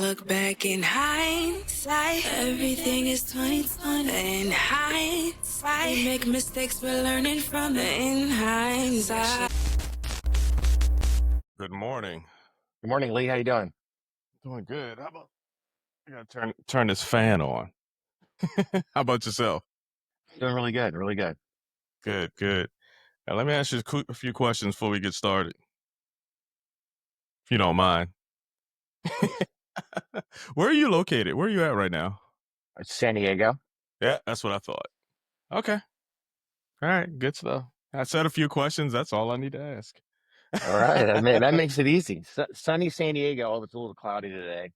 look back in hindsight, everything is 2020. In hindsight, we make mistakes, we're learning from it. In hindsight. Good morning. Good morning, Lee. How you doing? Doing good. How about I gotta turn this fan on? How about yourself? Doing really good, really good. Good, good. Now let me ask you a few questions before we get started, if you don't mind. Where are you located? Where are you at right now? It's San Diego. Yeah, that's what I thought. Okay. All right, good stuff. I said a few questions. That's all I need to ask. All right, that makes it easy. Sunny San Diego. Oh, it's a little cloudy today.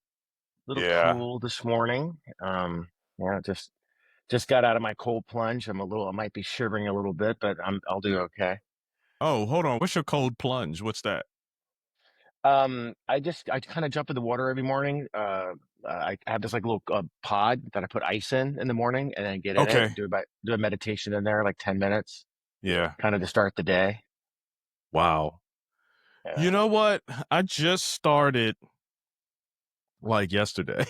A little Yeah. cool this morning. Yeah, just got out of my cold plunge. I might be shivering a little bit, but I'll do okay. Oh, hold on. What's your cold plunge? What's that? I kind of jump in the water every morning. I have this like little pod that I put ice in the morning, and then get in it Okay. and do a meditation in there, like 10 minutes, Yeah. kind of to start the day. Wow. Yeah. You know what? I just started like yesterday,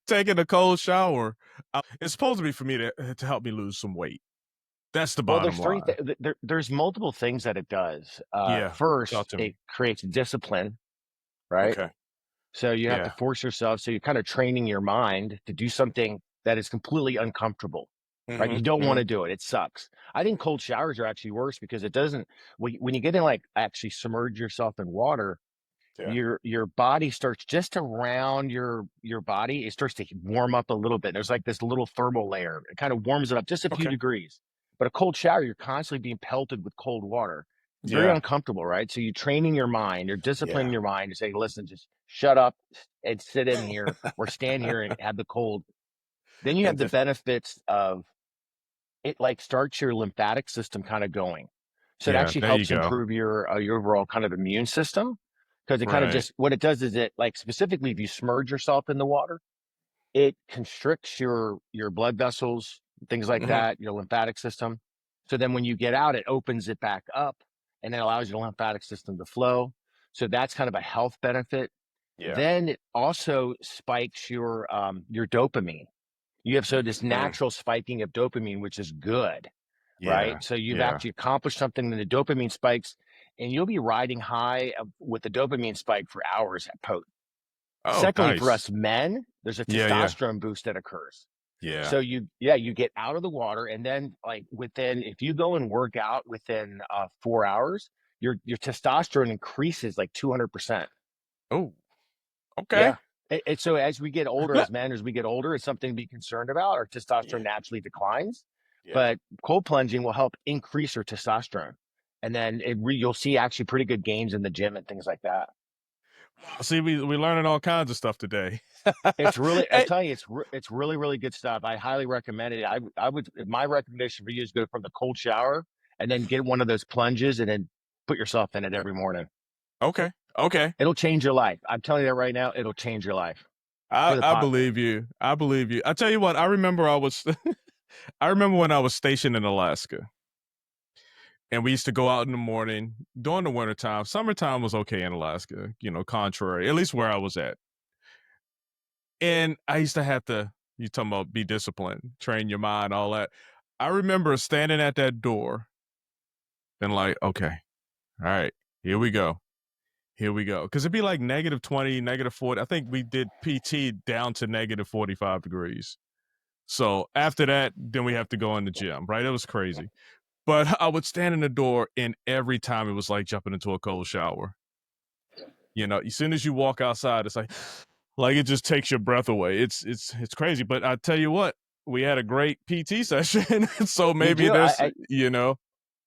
taking a cold shower. It's supposed to be for me to help me lose some weight. That's the Well, bottom line. there's multiple things that it does. Yeah. Talk First, to it me. creates discipline, right? Okay. So you have to Yeah. force yourself. So you're kind of training your mind to do something that is completely uncomfortable, right? You don't want to do it. It sucks. I think cold showers are actually worse because it doesn't, when you get in, like, actually submerge yourself in water, Yeah. your body starts just around your body. It starts to warm up a little bit. There's like this little thermal layer. It kind of warms it up just a few Okay. degrees. But a cold shower, you're constantly being pelted with cold water. It's very Yeah. uncomfortable, right? So you're training your mind, you're disciplining Yeah. your mind to say, listen, just shut up and sit in here or stand here and have the cold. Then you have And the just benefits of it, like, starts your lymphatic system kind of going. So it yeah. actually There you helps go. improve your overall kind of immune system, because it kind of Right. just, what it does is, it, like, specifically if you submerge yourself in the water, it constricts your blood vessels, things like hmm that, your lymphatic system. So then when you get out, it opens it back up and it allows your lymphatic system to flow. So that's kind of a health benefit. Yeah. Then it also spikes your dopamine. You have this Mm. natural spiking of dopamine, which is good, Yeah. right? So you've Yeah. actually accomplished something, and the dopamine spikes, and you'll be riding high with the dopamine spike for hours at post. Oh, Secondly, for nice. us men, there's a Yeah. Yeah. testosterone boost that occurs. Yeah. So you get out of the water, and then, like, if you go and work out within 4 hours, your testosterone increases like 200%. Oh. Okay. Yeah. And so as we get older, as men, as we get older, it's something to be concerned about. Our Yeah. testosterone naturally declines, Yeah. but cold plunging will help increase your testosterone. And then you'll see actually pretty good gains in the gym and things like that. See, we learning all kinds of stuff today. It's really, I Hey, tell you, it's really, really good stuff. I highly recommend it. I would, my recommendation for you is go from the cold shower and then get one of those plunges and then put yourself in it every morning. okay. Okay. It'll change your life. I'm telling you that right now. It'll change your life for the I pot. believe you. I believe you. I tell you what, I remember I remember when I was stationed in Alaska, and we used to go out in the morning during the wintertime. Summertime was okay in Alaska, contrary, at least where I was at. And I used to have to, you talking about be disciplined, train your mind, all that. I remember standing at that door and like, okay, all right, here we go. Here we go. Because it'd be like -20, -40. I think we did PT down to -45 degrees. So after that, then we have to go in the gym, right? It was crazy. But I would stand in the door, and every time it was like jumping into a cold shower. As soon as you walk outside, it's like it just takes your breath away. It's crazy. But I tell you what, we had a great PT session, so You maybe do. this,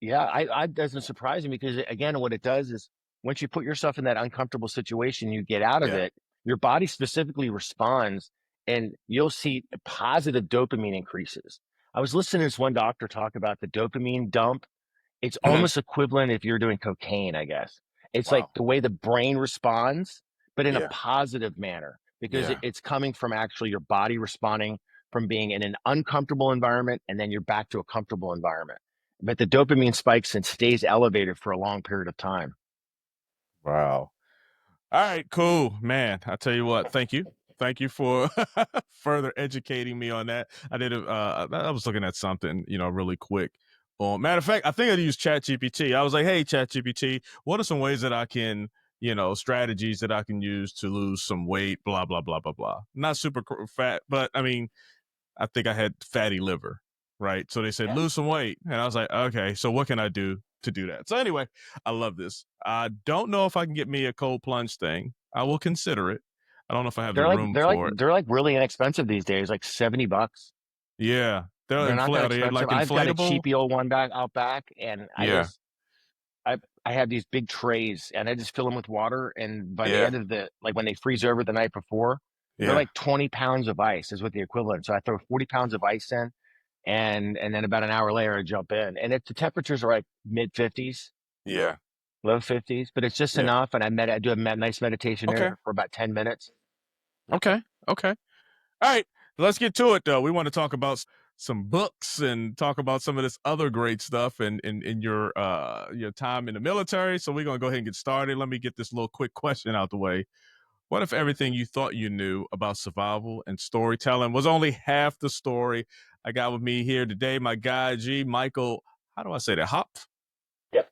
Yeah, I doesn't surprise me, because again, what it does is, once you put yourself in that uncomfortable situation, you get out of yeah, it, your body specifically responds, and you'll see positive dopamine increases. I was listening to this one doctor talk about the dopamine dump. It's mhm, almost equivalent if you're doing cocaine, I guess. It's like wow, the way the brain responds, but in a yeah, positive manner, because yeah, it's coming from actually your body responding from being in an uncomfortable environment, and then you're back to a comfortable environment. But the dopamine spikes and stays elevated for a long period of time. wow. All right, cool, man. I tell you what, thank you for further educating me on that. I was looking at something, really quick. Matter of fact, I think I used ChatGPT. I was like, hey, ChatGPT, what are some ways that I can, strategies that I can use to lose some weight? Blah blah blah blah blah. Not super fat, but I mean, I think I had fatty liver, right? So they said Yeah. lose some weight, and I was like, okay, so what can I do to do that? So anyway, I love this. I don't know if I can get me a cold plunge thing. I will consider it. I don't know if I have the room for it. They're like really inexpensive these days, like $70. Yeah, they're They're not that inflatable. Are they like expensive. I've got a inflatable? cheapy old one back out back, and Yeah, I I have these big trays, and I just fill them with water. And by the yeah, end of like when they freeze over the night before, they're yeah, like 20 pounds of ice is what the equivalent. So I throw 40 pounds of ice in, and then about an hour later I jump in, and if the temperatures are like mid 50s, yeah, low 50s, but it's just yeah. enough. And I do a nice meditation Okay, there for about 10 minutes. okay, okay. All right, let's get to it though. We want to talk about some books and talk about some of this other great stuff and in your time in the military. So we're gonna go ahead and get started. Let me get this little quick question out the way. What if everything you thought you knew about survival and storytelling was only half the story? I got with me here today my guy G Michael. How do I say that? Hopf, Yep.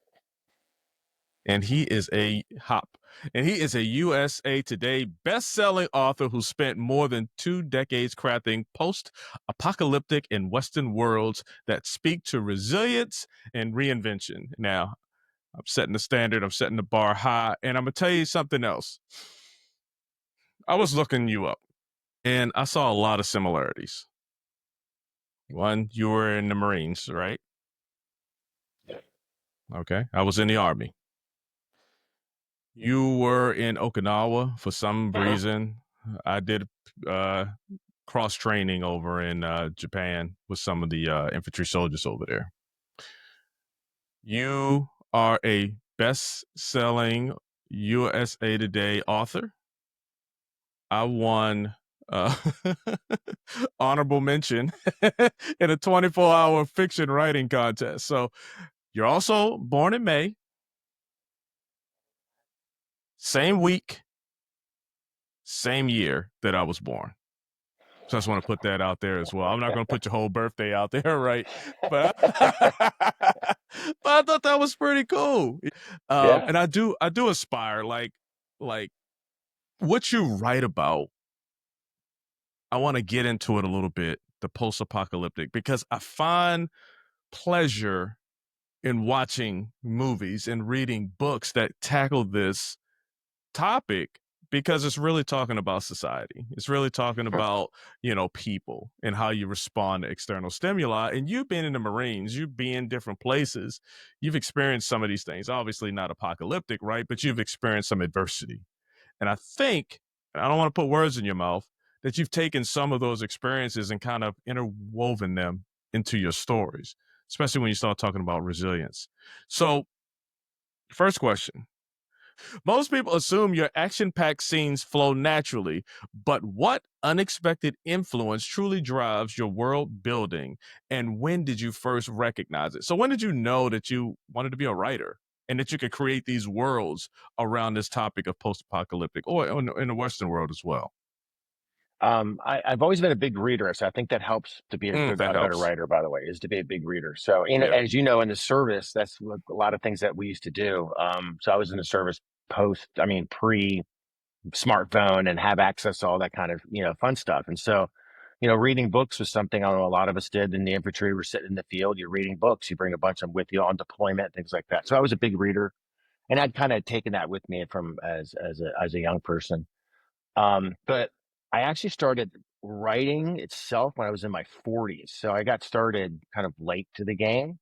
and he is a Hop. And he is a USA Today best-selling author who spent more than 2 decades crafting post-apocalyptic and Western worlds that speak to resilience and reinvention. Now, I'm setting the standard, I'm setting the bar high, and I'm gonna tell you something else. I was looking you up, and I saw a lot of similarities. One, you were in the Marines, right? Okay. I was in the Army. You were in Okinawa for some reason. I did cross training over in Japan with some of the infantry soldiers over there. You are a best selling USA Today author. I won uh, honorable mention in a 24-hour fiction writing contest. So you're also born in May, same week, same year that I was born. So I just want to put that out there as well. I'm not going to put your whole birthday out there, right? But but I thought that was pretty cool. Yeah. And I do aspire like what you write about. I want to get into it a little bit, the post-apocalyptic, because I find pleasure in watching movies and reading books that tackle this topic because it's really talking about society. It's really talking about, people and how you respond to external stimuli. And you've been in the Marines, you've been in different places, you've experienced some of these things. Obviously not apocalyptic, right? But you've experienced some adversity. And I think, and I don't want to put words in your mouth, that you've taken some of those experiences and kind of interwoven them into your stories, especially when you start talking about resilience. So, first question. Most people assume your action packed scenes flow naturally, but what unexpected influence truly drives your world building? And when did you first recognize it? So, when did you know that you wanted to be a writer and that you could create these worlds around this topic of post apocalyptic or in the Western world as well? I've always been a big reader, so I think that helps to be That a better helps. writer, by the way, is to be a big reader. So, Yeah. as you know, in the service, that's what a lot of things that we used to do. So I was in the service pre smartphone and have access to all that kind of, fun stuff. And so, reading books was something I know a lot of us did in the infantry. We're sitting in the field, you're reading books, you bring a bunch of them with you on deployment, things like that. So I was a big reader, and I'd kind of taken that with me from as a young person. But I actually started writing itself when I was in my 40s. So I got started kind of late to the game.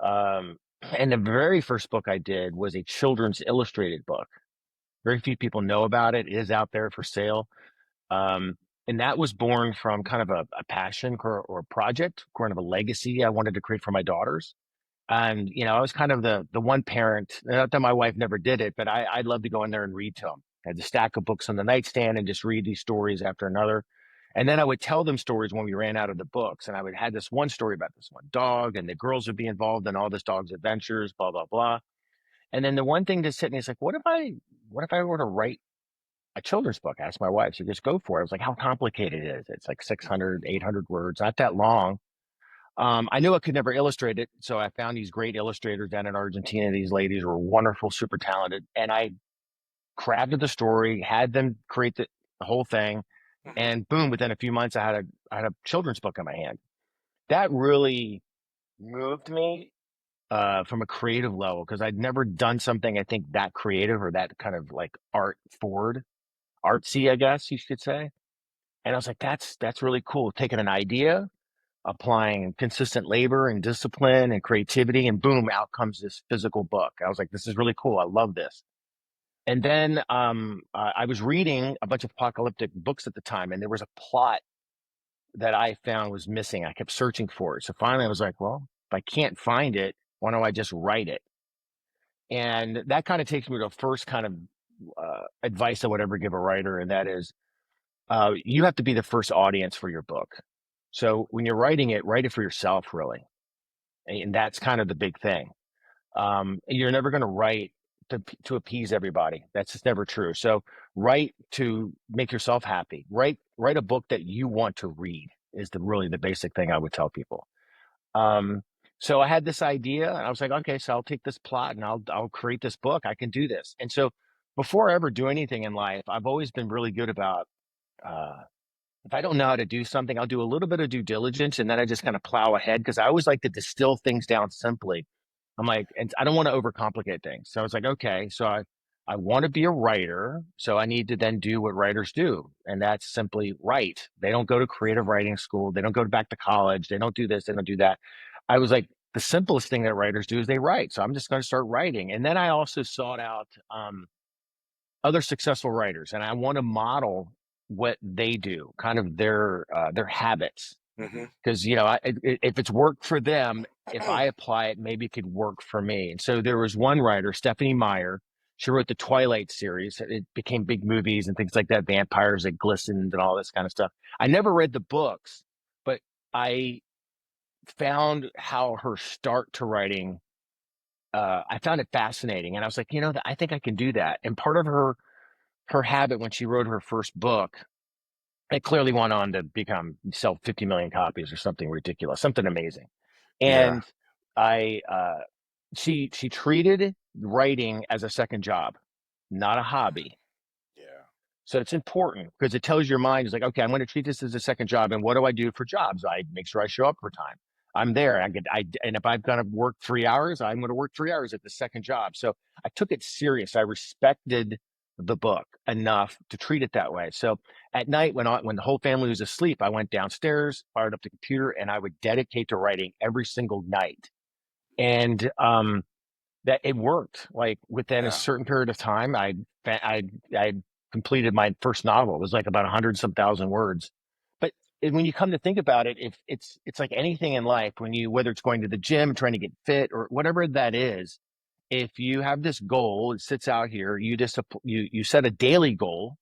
And the very first book I did was a children's illustrated book. Very few people know about it. It is out there for sale. Um, and that was born from kind of a passion or a project, kind of a legacy I wanted to create for my daughters. And, I was kind of the one parent, not that my wife never did it, but I'd love to go in there and read to them. I had a stack of books on the nightstand and just read these stories after another. And then I would tell them stories when we ran out of the books. And I would have this one story about this one dog, and the girls would be involved in all this dog's adventures, blah, blah, blah. And then the one thing just hit me is like, what if I what if I were to write a children's book? I asked my wife. She just go for it. I was like, how complicated is it? It's like 600, 800 words, not that long. I knew I could never illustrate it. So I found these great illustrators down in Argentina. These ladies were wonderful, super talented. And I crafted the story, had them create the whole thing. And boom, within a few months, I had a children's book in my hand. That really moved me from a creative level, because I'd never done something, I think, that creative or that kind of like artsy, I guess you could say. And I was like, that's really cool. Taking an idea, applying consistent labor and discipline and creativity, and boom, out comes this physical book. I was like, this is really cool. I love this. And then I was reading a bunch of apocalyptic books at the time, and there was a plot that I found was missing. I kept searching for it. So finally I was like, well, if I can't find it, why don't I just write it? And that kind of takes me to the first kind of advice I would ever give a writer. And that is, you have to be the first audience for your book. So when you're writing it, write it for yourself, really. And that's kind of the big thing. You're never going to write to appease everybody. That's just never true. So write to make yourself happy. Write a book that you want to read is really the basic thing I would tell people. So I had this idea, and I was like, okay, so I'll take this plot and I'll create this book. I can do this. And so before I ever do anything in life, I've always been really good about, if I don't know how to do something, I'll do a little bit of due diligence, and then I just kind of plow ahead, because I always like to distill things down simply. I'm like, and I don't want to overcomplicate things. So I was like, okay, so I want to be a writer, so I need to then do what writers do. And that's simply write. They don't go to creative writing school. They don't go back to college. They don't do this. They don't do that. I was like, the simplest thing that writers do is they write. So I'm just going to start writing. And then I also sought out other successful writers, and I want to model what they do, kind of their habits. Because, if it's worked for them, if I apply it, maybe it could work for me. And so there was one writer, Stephanie Meyer. She wrote the Twilight series. It became big movies and things like that, vampires that glistened and all this kind of stuff. I never read the books, but I found how her start to writing, I found it fascinating. And I was like, I think I can do that. And part of her habit when she wrote her first book, it clearly went on to sell 50 million copies or something ridiculous, something amazing. And she treated writing as a second job, not a hobby. Yeah. So it's important, because it tells your mind, it's like, okay, I'm going to treat this as a second job. And what do I do for jobs? I make sure I show up for time. I'm there. And if I've got to work 3 hours, I'm going to work 3 hours at the second job. So I took it serious. I respected the book enough to treat it that way. So at night, when the whole family was asleep, I went downstairs, fired up the computer, and I would dedicate to writing every single night. And that it worked. Like within a certain period of time, I completed my first novel. It was like about 100-some thousand words. But when you come to think about it, if it's like anything in life, whether it's going to the gym, trying to get fit, or whatever that is, if you have this goal, it sits out here, you set a daily goal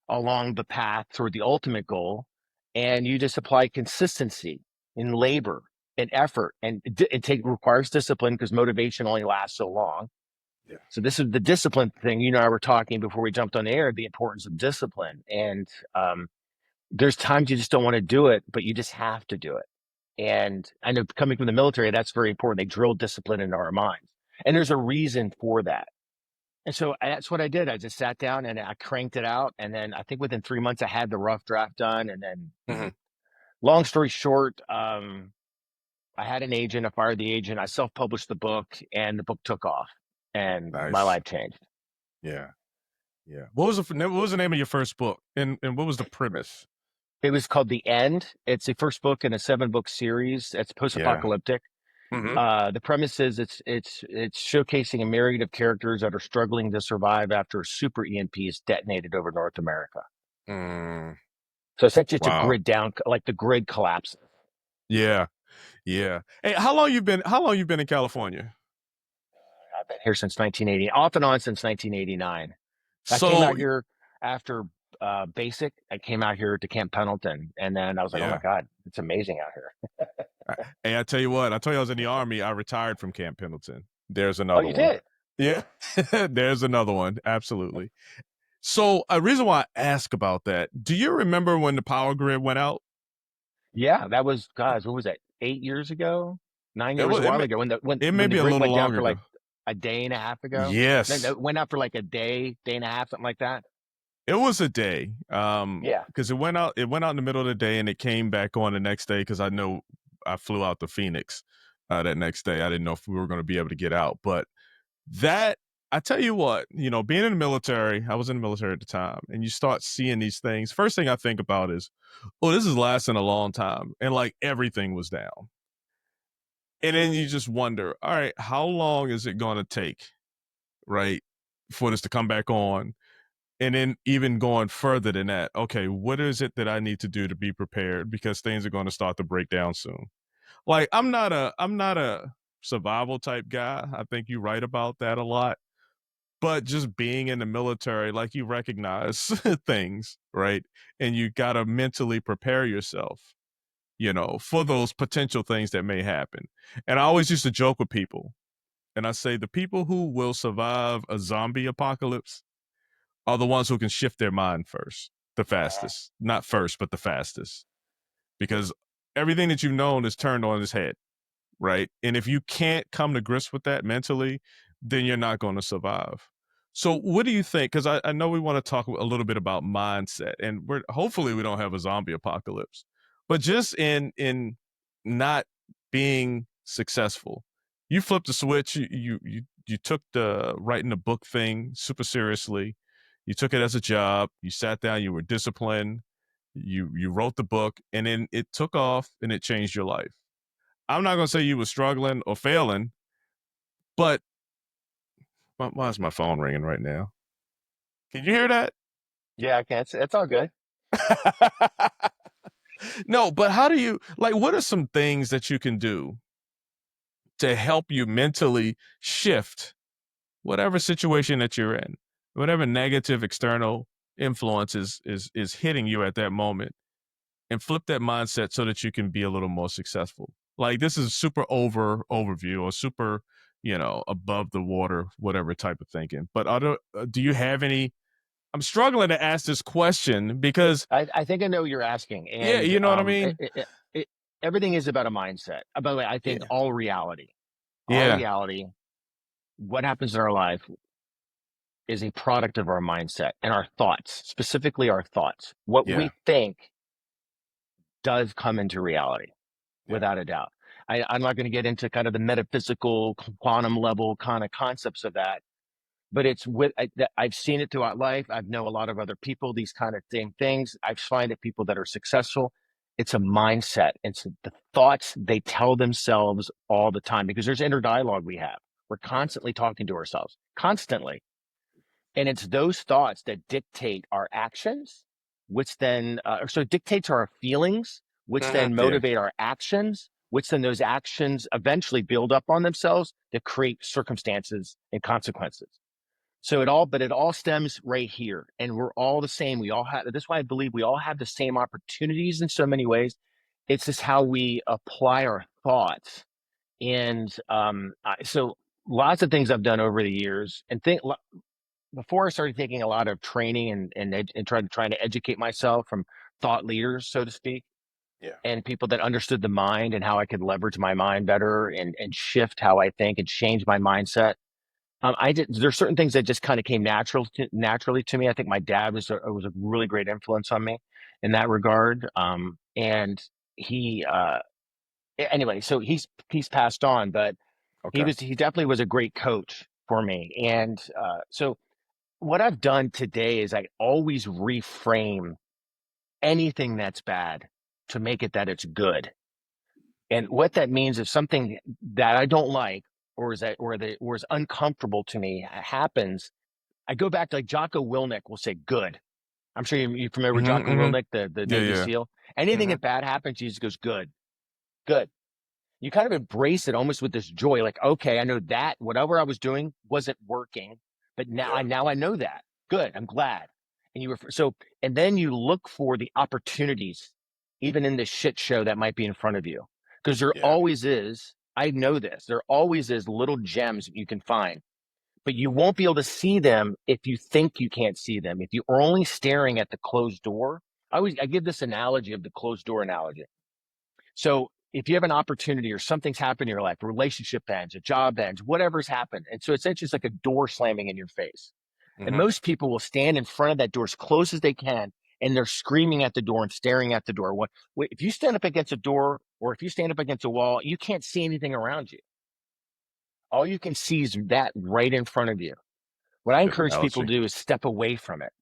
along the path toward the ultimate goal, and you just apply consistency in labor and effort, and it requires discipline, because motivation only lasts so long. Yeah. So this is the discipline thing. You and I were talking before we jumped on the air, the importance of discipline. And there's times you just don't want to do it, but you just have to do it. And I know, coming from the military, that's very important. They drill discipline into our minds. And there's a reason for that. And so that's what I did. I just sat down and I cranked it out. And then I think within 3 months, I had the rough draft done. And then long story short, I had an agent. I fired the agent. I self-published the book, and the book took off, and my life changed. Yeah. Yeah. What was the name of your first book? And what was the premise? It was called The End. It's the first book in a 7-book series. It's post-apocalyptic. The premise is it's showcasing a myriad of characters that are struggling to survive after a super EMP is detonated over North America. So essentially, it's a grid down, like the grid collapses. Yeah. Yeah. Hey, how long you been in California? I've been here since 1980, off and on since 1989. I So came out here after basic. I came out here to Camp Pendleton, and then I was like, oh my God, it's amazing out here. Hey, I tell you what, I told you I was in the Army. I retired from Camp Pendleton. There's another one. Did? Yeah. There's another one. Absolutely. So a reason why I ask about that, do you remember when the power grid went out? Yeah, that was, guys, what was that? 8 years ago, 9 years, a It while may, ago, when the it may be a grid little went down longer for ago. like a day and a half ago. No, Yes. it went out for like a day, day and a half, something like that. It was a day. Yeah. Because it went out in the middle of the day and it came back on the next day because I know I flew out to Phoenix that next day. I didn't know if we were going to be able to get out. But that, I tell you what, being in the military, I was in the military at the time, and you start seeing these things. First thing I think about is, oh, this is lasting a long time. And like everything was down. And then you just wonder, all right, how long is it going to take, right, for this to come back on? And then even going further than that, okay, what is it that I need to do to be prepared because things are going to start to break down soon? Like I'm not a survival type guy. I think you write about that a lot. But just being in the military, like you recognize things, right? And you got to mentally prepare yourself, for those potential things that may happen. And I always used to joke with people, and I say the people who will survive a zombie apocalypse are the ones who can shift their mind first, the fastest. Not first, but the fastest. Because everything that you've known is turned on its head, right? And if you can't come to grips with that mentally, then you're not going to survive. So what do you think? Because I know we want to talk a little bit about mindset, and hopefully we don't have a zombie apocalypse, but just in not being successful, you flipped the switch. You took the writing the book thing super seriously. You took it as a job. You sat down. You were disciplined. You wrote the book, and then it took off, and it changed your life. I'm not gonna say you were struggling or failing, but why is my phone ringing right now? Can you hear that? Yeah, I can. It's all good. No, but how do you what are some things that you can do to help you mentally shift whatever situation that you're in, whatever negative external influence is hitting you at that moment, and flip that mindset so that you can be a little more successful? Like this is super overview or super, above the water, whatever type of thinking. But do you have any? I'm struggling to ask this question because I think I know what you're asking, yeah, and you know what I mean? everything is about a mindset. By the way, I think Yeah. all Yeah. reality, what happens in our life is a product of our mindset and our thoughts, specifically our thoughts. What Yeah. we think does come into reality, Yeah. without a doubt. I'm not going to get into kind of the metaphysical, quantum level kind of concepts of that, but I've seen it throughout life. I've known a lot of other people, these kind of same things. I find that people that are successful, it's a mindset. It's the thoughts they tell themselves all the time, because there's inner dialogue we have. We're constantly talking to ourselves, constantly. And it's those thoughts that dictate our actions, which then, so it dictates our feelings, which then Yeah. motivate our actions, which then those actions eventually build up on themselves to create circumstances and consequences. So it all stems right here. And we're all the same. That's why I believe we all have the same opportunities in so many ways. It's just how we apply our thoughts. And so lots of things I've done over the years, and before I started taking a lot of training and trying to educate myself from thought leaders, so to speak, Yeah. and people that understood the mind and how I could leverage my mind better and shift how I think and change my mindset. There's certain things that just kind of came naturally to me. I think my dad was a really great influence on me in that regard. And he, anyway, so he's passed on, but Okay. he definitely was a great coach for me. And so what I've done today is I always reframe anything that's bad to make it that it's good. And what that means, if something that I don't like or is uncomfortable to me happens, I go back to, like, Jocko Willink will say, good. I'm sure you're familiar with Mm-hmm, Jocko mm-hmm. Willink, the Yeah. Navy Yeah. SEAL. Anything Mm-hmm. that bad happens, he just goes, good, good. You kind of embrace it almost with this joy, like, okay, I know that whatever I was doing wasn't working, but now I know that. Good, I'm glad. And and then you look for the opportunities, even in this shit show that might be in front of you, because there Yeah. always is. I know this. There always is little gems that you can find. but you won't be able to see them if you think you can't see them. If you're only staring at the closed door, I give this analogy of the closed door analogy. So if you have an opportunity or something's happened in your life, a relationship ends, a job ends, whatever's happened. And so essentially it's like a door slamming in your face. And most people will stand in front of that door as close as they can, and they're screaming at the door and staring at the door. If you stand up against a door or if you stand up against a wall, you can't see anything around you. All you can see is that right in front of you. What I encourage people to do is step away from it,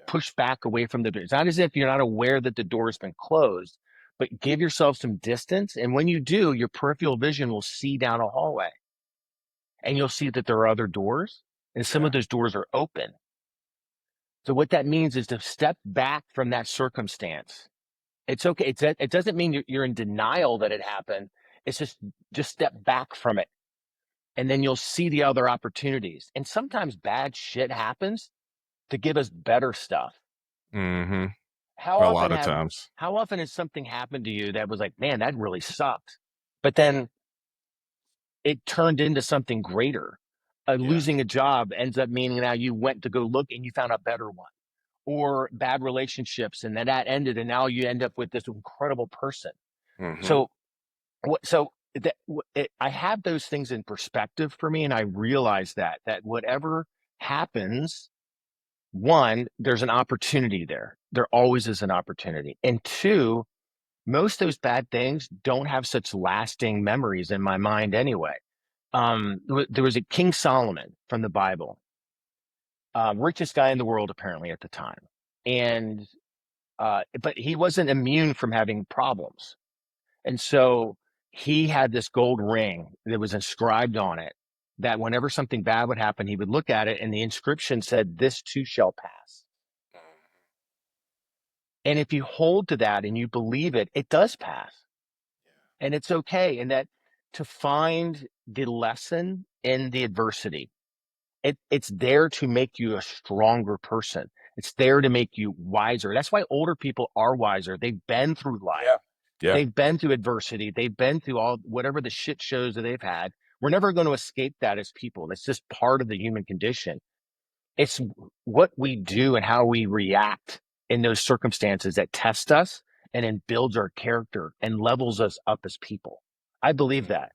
push back away from the door. It's not as if you're not aware that the door has been closed, but give yourself some distance. And when you do, your peripheral vision will see down a hallway, and you'll see that there are other doors, and some of those doors are open. So what that means is to step back from that circumstance. It's okay. It doesn't mean you're in denial that it happened. It's just step back from it. And then you'll see the other opportunities. And sometimes bad shit happens to give us better stuff. Mm-hmm. How often has something happened to you that was like, man, that really sucked, but then it turned into something greater? Losing a job ends up meaning now you went to go look and you found a better one. Or bad relationships, and then that ended, and now you end up with this incredible person. So I have those things in perspective for me, and I realize that whatever happens, one, there's an opportunity there. There always is an opportunity. And two, most of those bad things don't have such lasting memories in my mind anyway. There was a King Solomon from the Bible, richest guy in the world apparently at the time. And but he wasn't immune from having problems. And so he had this gold ring that was inscribed on it, that whenever something bad would happen, he would look at it, and the inscription said, "This too shall pass." And if you hold to that and you believe it, it does pass. And it's okay. And that to find the lesson in the adversity, it's there to make you a stronger person. It's there to make you wiser. That's why older people are wiser. They've been through life. They've been through adversity. They've been through whatever the shit shows that they've had. We're never going to escape that as people. That's just part of the human condition. It's what we do and how we react in those circumstances that test us and then builds our character and levels us up as people. I believe that.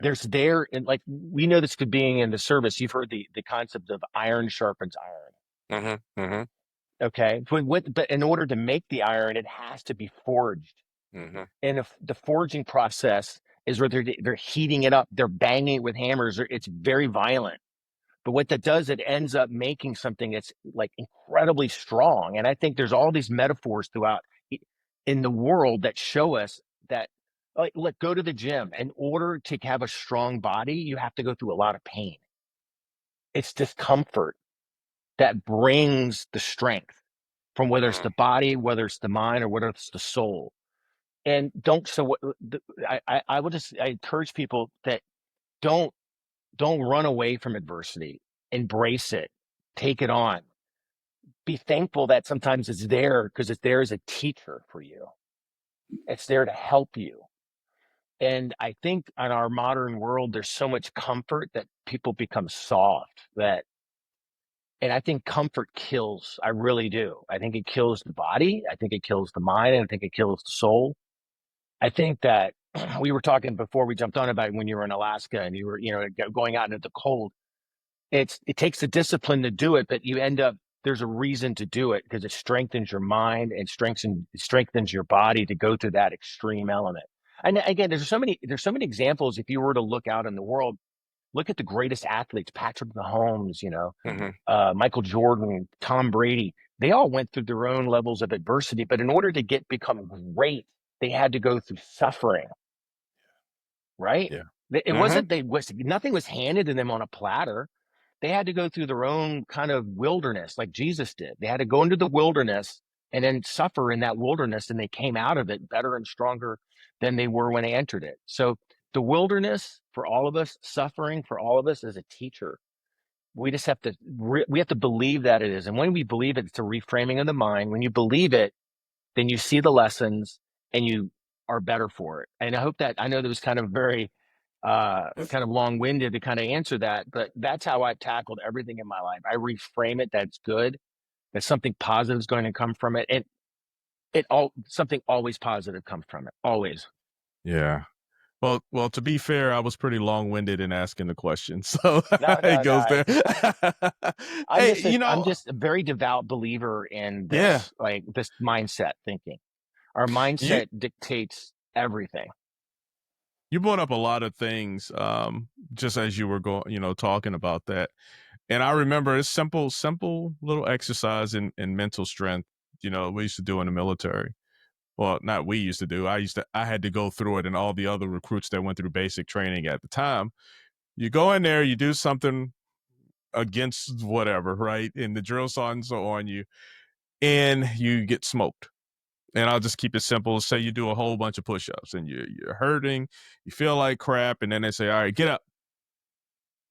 There's there, and like we know this could being in the service. You've heard the concept of iron sharpens iron. Okay, but in order to make the iron, it has to be forged. And if the forging process is where they're heating it up, they're banging it with hammers. It's very violent. But what that does, it ends up making something that's like incredibly strong. And I think there's all these metaphors throughout in the world that show us that, like, look, go to the gym. In order to have a strong body, you have to go through a lot of pain. It's discomfort that brings the strength from whether it's the body, whether it's the mind, or whether it's the soul. And I encourage people that don't run away from adversity. Embrace it. Take it on. Be thankful that sometimes it's there, because it's there as a teacher for you. It's there to help you. And I think in our modern world, there's so much comfort that people become soft. And I think comfort kills. I really do. I think it kills the body. I think it kills the mind. And I think it kills the soul. I think that we were talking before we jumped on about when you were in Alaska and you were, going out into the cold. It takes the discipline to do it, but there's a reason to do it, because it strengthens your mind and strengthens your body to go through that extreme element. And again, there's so many examples. If you were to look out in the world, look at the greatest athletes, Patrick Mahomes, Michael Jordan, Tom Brady. They all went through their own levels of adversity, but in order to become great, they had to go through suffering, right? It wasn't, nothing was handed to them on a platter. They had to go through their own kind of wilderness, like Jesus did. They had to go into the wilderness and then suffer in that wilderness, and they came out of it better and stronger than they were when they entered it. So the wilderness for all of us, suffering for all of us, is a teacher. We just have to believe that it is. And when we believe it, it's a reframing of the mind. When you believe it, then you see the lessons and you are better for it. And I know that was kind of very kind of long-winded to kind of answer that, but that's how I've tackled everything in my life. I reframe it. That's good. That something positive is going to come from it. Something always positive comes from it. Always. Yeah. Well, to be fair, I was pretty long-winded in asking the question, so No, it no, goes no. there. I'm Hey, just I'm just a very devout believer in yeah, this, like this mindset thinking. Our you mindset dictates everything. you brought up a lot of things, just as you were talking about that, and I remember a simple little exercise in mental strength. We used to do in the military. Well, not we used to do. I had to go through it, and all the other recruits that went through basic training at the time. You go in there, you do something against whatever, right? And the drill sergeants are on you, and you get smoked. And I'll just keep it simple. Say you do a whole bunch of push-ups, and you're hurting, you feel like crap, and then they say, "All right, get up."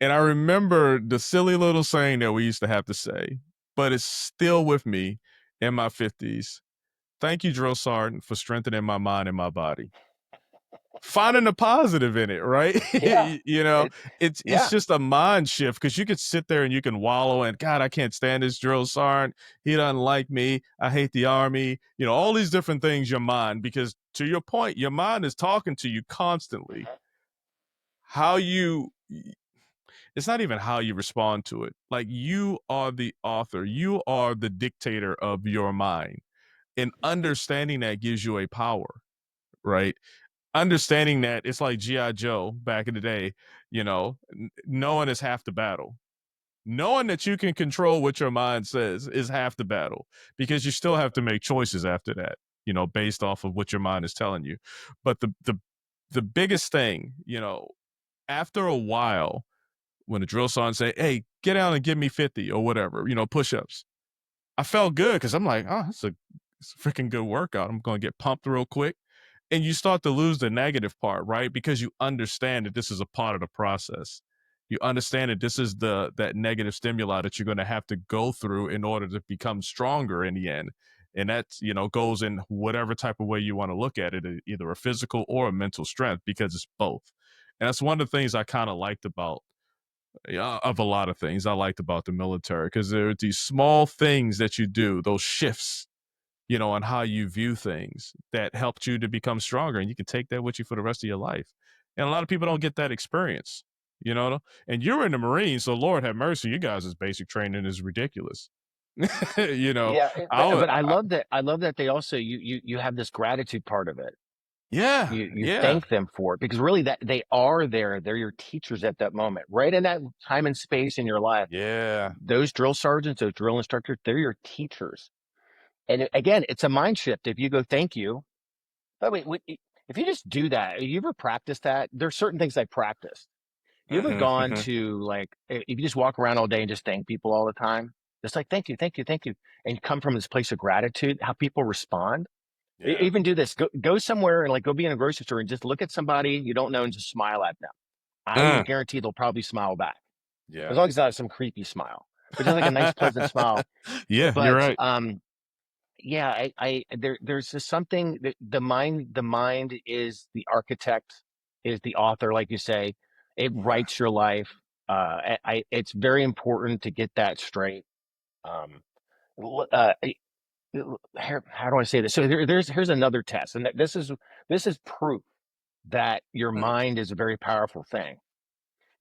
And I remember the silly little saying that we used to have to say, but it's still with me in my 50s. Thank you, drill sergeant, for strengthening my mind and my body. Finding the positive in it, right? Yeah. It, It's yeah. just a mind shift, because you could sit there and you can wallow and, God, I can't stand this drill sergeant. He doesn't like me. I hate the Army. All these different things, your mind, because to your point, your mind is talking to you constantly. It's not even how you respond to it. Like, you are the author, you are the dictator of your mind. And understanding that gives you a power, right? Understanding that it's like G.I. Joe back in the day, knowing is half the battle. Knowing that you can control what your mind says is half the battle, because you still have to make choices after that, based off of what your mind is telling you. But the biggest thing, after a while, when the drill sergeant say, "Hey, get out and give me 50 or whatever, push-ups," I felt good, because I'm like, "Oh, it's a freaking good workout. I'm going to get pumped real quick." And you start to lose the negative part, right? Because you understand that this is a part of the process. You understand that this is that negative stimuli that you're going to have to go through in order to become stronger in the end. And that, goes in whatever type of way you want to look at it, either a physical or a mental strength, because it's both. And that's one of the things I kind of liked about, of a lot of things I liked about the military, because there are these small things that you do, those shifts, on how you view things, that helped you to become stronger, and you can take that with you for the rest of your life. And a lot of people don't get that experience, and you're in the Marines, so Lord have mercy, you guys' basic training is ridiculous. Yeah. I would, But I love that. I love that they also, you have this gratitude part of it. yeah, You yeah, thank them for it, because really that they are there. They're your teachers at that moment, right in that time and space in your life. yeah, Those drill sergeants, those drill instructors, they're your teachers. And again, it's a mind shift. If you go, thank you. By the way, if you just do that, you ever practice that? There's certain things I practice. You ever hmm gone hmm to, like, if you just walk around all day and just thank people all the time, just like, thank you, thank you, thank you, and you come from this place of gratitude, how people respond. yeah, Even do this, go somewhere and, like, go be in a grocery store and just look at somebody you don't know and just smile at them. I will mm, guarantee they'll probably smile back, as yeah, long as it's not some creepy smile, but just like a nice, pleasant smile. yeah, you're But right, yeah, there's just something that the mind is the architect, is the author, like you say. It yeah, writes your life. It's very important to get that straight. Um, how do I say this? So here's another test, and this is proof that your mm, mind is a very powerful thing.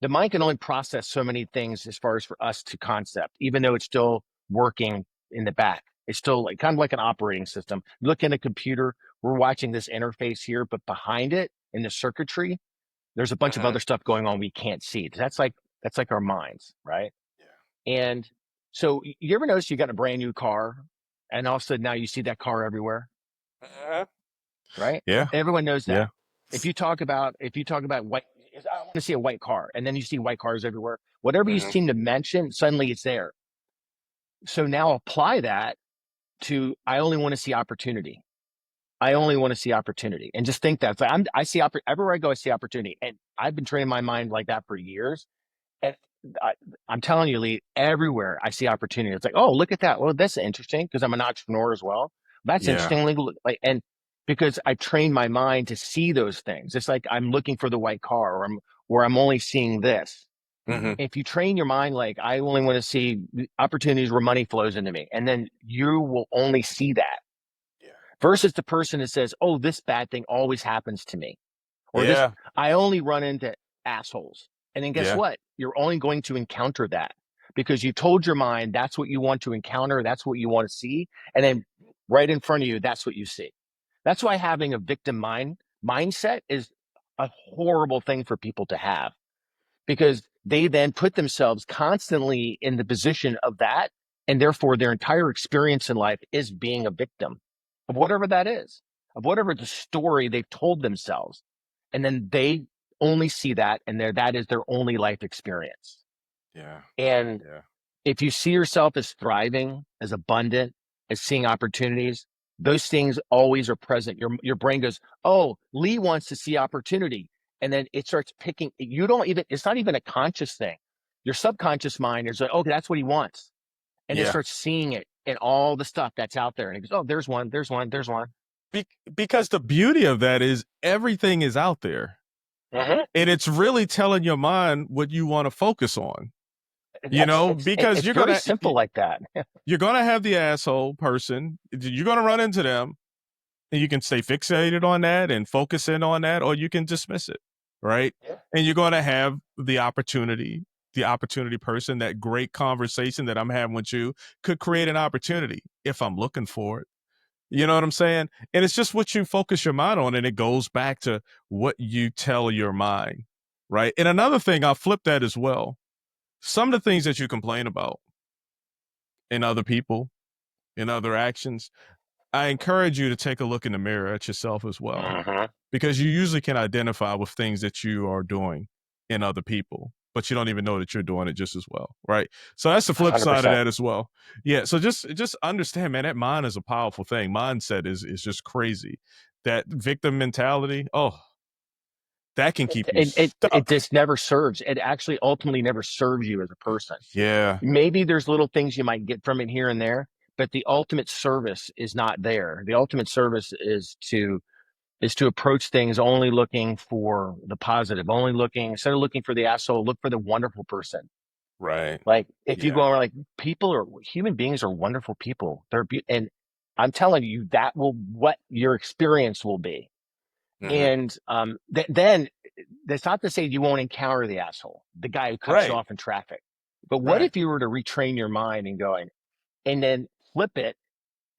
The mind can only process so many things as far as for us to concept, even though it's still working in the back. It's still like kind of like an operating system. Look in a computer, we're watching this interface here, but behind it in the circuitry, there's a bunch of mhm, other stuff going on we can't see. That's like our minds, right? yeah, And so you ever notice you got a brand new car, and all of a sudden now you see that car everywhere, uh-huh, right? yeah, Everyone knows yeah, that. If you talk about white, I want to see a white car, and then you see white cars everywhere. Whatever you mhm, seem to mention, suddenly it's there. So now apply that to, I only want to see opportunity. I yeah, only want to see opportunity, and just think that. It's like I see everywhere I go, I see opportunity, and I've been training my mind like that for years. And I, I'm telling you, Lee, everywhere I see opportunity, it's like, oh, look at that. Well, that's interesting, because I'm an entrepreneur as well. That's yeah, interesting. Like, and because I trained my mind to see those things. It's like I'm looking for the white car, where I'm only seeing this. Mm-hmm. If you train your mind like, I only want to see opportunities where money flows into me, and then you will only see that. Yeah. Versus the person that says, oh, this bad thing always happens to me. Or this, Yeah. I only run into assholes. And then guess Yeah. what? You're only going to encounter that because you told your mind that's what you want to encounter. That's what you want to see. And then right in front of you, that's what you see. That's why having a victim mindset is a horrible thing for people to have, because they then put themselves constantly in the position of that. And therefore their entire experience in life is being a victim of whatever that is, of whatever the story they've told themselves. And then they only see that, and that is their only life experience. Yeah. And Yeah. if you see yourself as thriving, as abundant, as seeing opportunities, those things always are present. Your brain goes, oh, Lee wants to see opportunity. And then it starts picking, it's not even a conscious thing. Your subconscious mind is like, okay, that's what he wants. And it Yeah. starts seeing it in all the stuff that's out there. And it goes, oh, there's one. Because the beauty of that is everything is out there. Mm-hmm. And it's really telling your mind what you want to focus on. Because it's you're very going to simple like that. you're going to have the asshole person. You're going to run into them, and you can stay fixated on that and focus in on that, or you can dismiss it, right? Yeah. And you're going to have the opportunity person. That great conversation that I'm having with you could create an opportunity if I'm looking for it. You know what I'm saying? And it's just what you focus your mind on, and it goes back to what you tell your mind, right? And another thing, I'll flip that as well. Some of the things that you complain about in other people, in other actions, I encourage you to take a look in the mirror at yourself as well, Mm-hmm. because you usually can identify with things that you are doing in other people, but you don't even know that you're doing it just as well, right? So that's the flip side of 100%. that as well. Yeah, so just understand, man, that mind is a powerful thing. Mindset is just crazy. That victim mentality, oh, that can keep you It stuck. just never serves. It actually ultimately never serves you as a person. Yeah, Maybe there's little things you might get from it here and there, but the ultimate service is not there. The ultimate service is to approach things only looking for the positive, instead of looking for the asshole, look for the wonderful person. right. Like if you Yeah, go like human beings are wonderful people. And I'm telling you that will what your experience will be. mm-hmm. And then that's not to say you won't encounter the asshole, the guy who cuts you Right, off in traffic. But what right. if you were to retrain your mind and then flip it,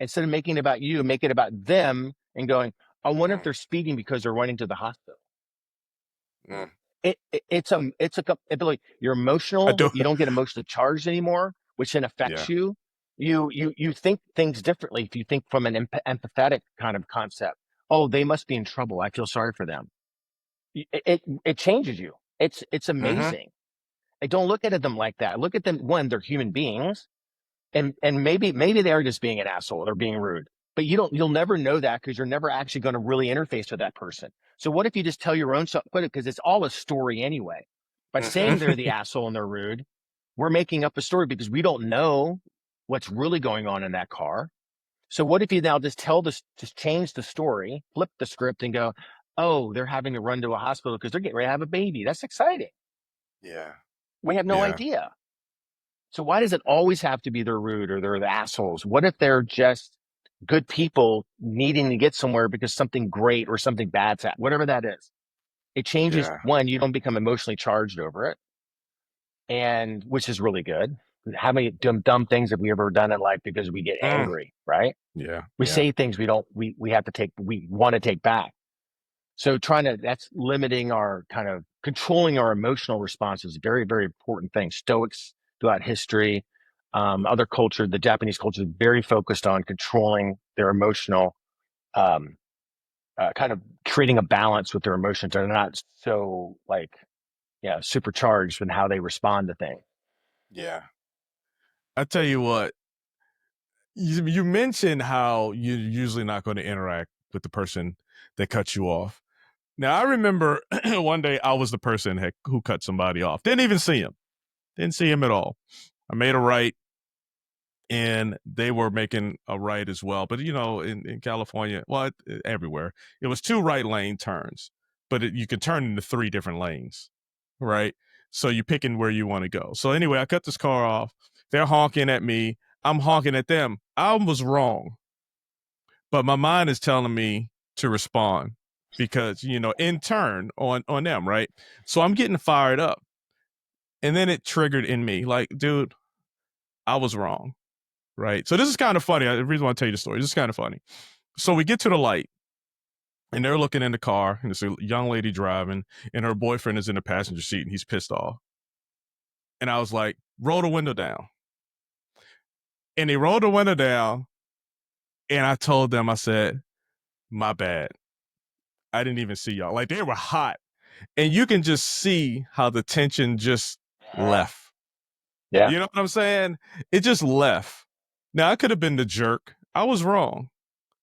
instead of making it about you, make it about them and going, I wonder if Mm, they're speeding because they're running to the hospital. mm. It's a ability. You're I emotional. do. You don't get emotionally charged anymore, which then affects Yeah, you. You think things differently if you think from an empathetic kind of concept. Oh, they must be in trouble. I feel sorry for them. It changes you. It's mm-hmm. amazing. I don't look at them like that. Look at them when they're human beings, and maybe they are just being an asshole or being rude. But you'll never know that because you're never actually going to really interface with that person. So what if you just tell your own stuff? Because it's all a story anyway. By saying they're the Mm-hmm. asshole and they're rude, we're making up a story because we don't know what's really going on in that car. So what if you now just change the story, flip the script and go, oh, they're having to run to a hospital because they're getting ready to have a baby. That's exciting. Yeah, We have no yeah. idea. So why does it always have to be they're rude or they're the assholes? What if they're just good people needing to get somewhere because something great or something bad's happened, whatever that is? It changes. Yeah. One, you don't become emotionally charged over it, and which is really good. How many dumb things have we ever done in life because we get Mm. angry, right? Yeah. We Yeah. say things we want to take back. So that's limiting our kind of controlling our emotional responses, very, very important thing. Stoics throughout history, other culture, the Japanese culture is very focused on controlling their emotional, um, kind of creating a balance with their emotions. They're not so supercharged in how they respond to things. Yeah. I tell you what, you mentioned how you're usually not going to interact with the person that cuts you off. Now, I remember one day I was the person who cut somebody off. Didn't even see him. Didn't see him at all. I made a right, and they were making a right as well. But, in California, well, everywhere, it was 2 right lane turns, but you could turn into 3 different lanes. right? So you're picking where you want to go. So anyway, I cut this car off. They're honking at me. I'm honking at them. I was wrong, but my mind is telling me to respond because, in turn on them, right? So I'm getting fired up. And then it triggered in me like, dude, I was wrong, right? So this is kind of funny. The reason why I tell you the story, this is kind of funny. So we get to the light and they're looking in the car and there's a young lady driving and her boyfriend is in the passenger seat and he's pissed off. And I was like, roll the window down. And they rolled the window down and I told them, I said, my bad. I didn't even see y'all. Like they were hot. And you can just see how the tension just left. Yeah. You know what I'm saying? It just left. Now, I could have been the jerk. I was wrong.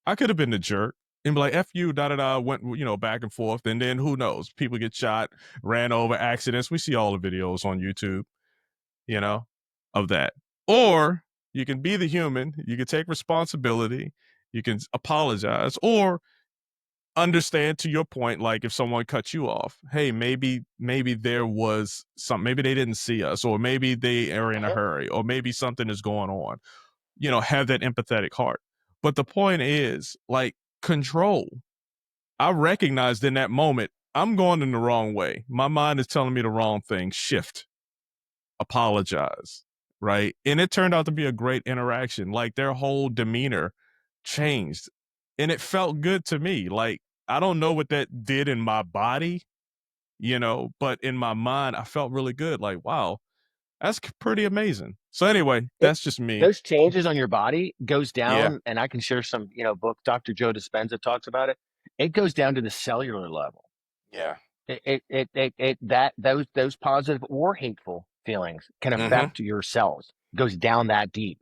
I could have been the jerk and be like, F you, da-da-da, went, back and forth. And then who knows? People get shot, ran over, accidents. We see all the videos on YouTube, of that. Or you can be the human. You can take responsibility. You can apologize. Or understand, to your point, like if someone cuts you off, hey, maybe there was maybe they didn't see us, or maybe they are in a hurry, or maybe something is going on, have that empathetic heart. But the point is, like, control. I recognized in that moment I'm going in the wrong way. My mind is telling me the wrong thing. Shift, apologize, right? And it turned out to be a great interaction. Like their whole demeanor changed and it felt good to me. Like, I don't know what that did in my body, but in my mind, I felt really good. Like, wow, that's pretty amazing. So anyway, that's just me. Those changes on your body goes Yeah. down, and I can share some, book. Dr. Joe Dispenza talks about it. It goes down to the cellular level. Yeah. Those positive or hateful feelings can affect your cells. It goes down that deep.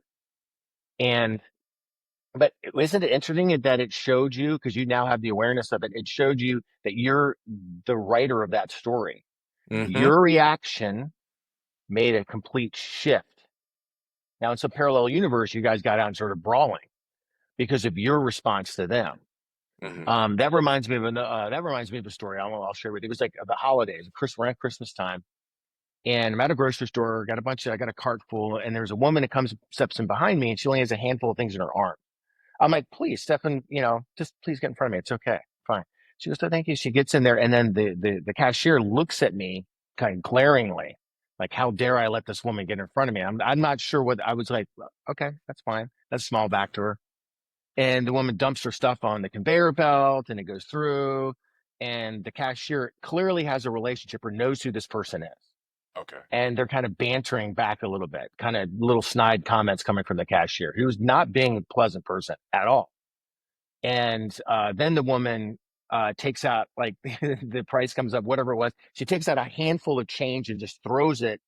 But isn't it interesting that it showed you, because you now have the awareness of it, it showed you that you're the writer of that story. Your reaction made a complete shift. Now, it's a parallel universe. You guys got out and started brawling because of your response to them. That reminds me of a story. I'll share with you. It was like the holidays, around Christmas time, and I'm at a grocery store. I got a cart full, and there's a woman that steps in behind me, and she only has a handful of things in her arm. I'm like, please, Stefan, just please get in front of me. It's okay, fine. She goes, oh, thank you. She gets in there, and then the cashier looks at me kind of glaringly, like, how dare I let this woman get in front of me? I'm not sure what I was like. Okay, that's fine. That's small back to her. And the woman dumps her stuff on the conveyor belt, and it goes through. And the cashier clearly has a relationship or knows who this person is. Okay. And they're kind of bantering back a little bit, kind of little snide comments coming from the cashier, who was not being a pleasant person at all. And then the woman takes out, like, the price comes up, whatever it was. She takes out a handful of change and just throws it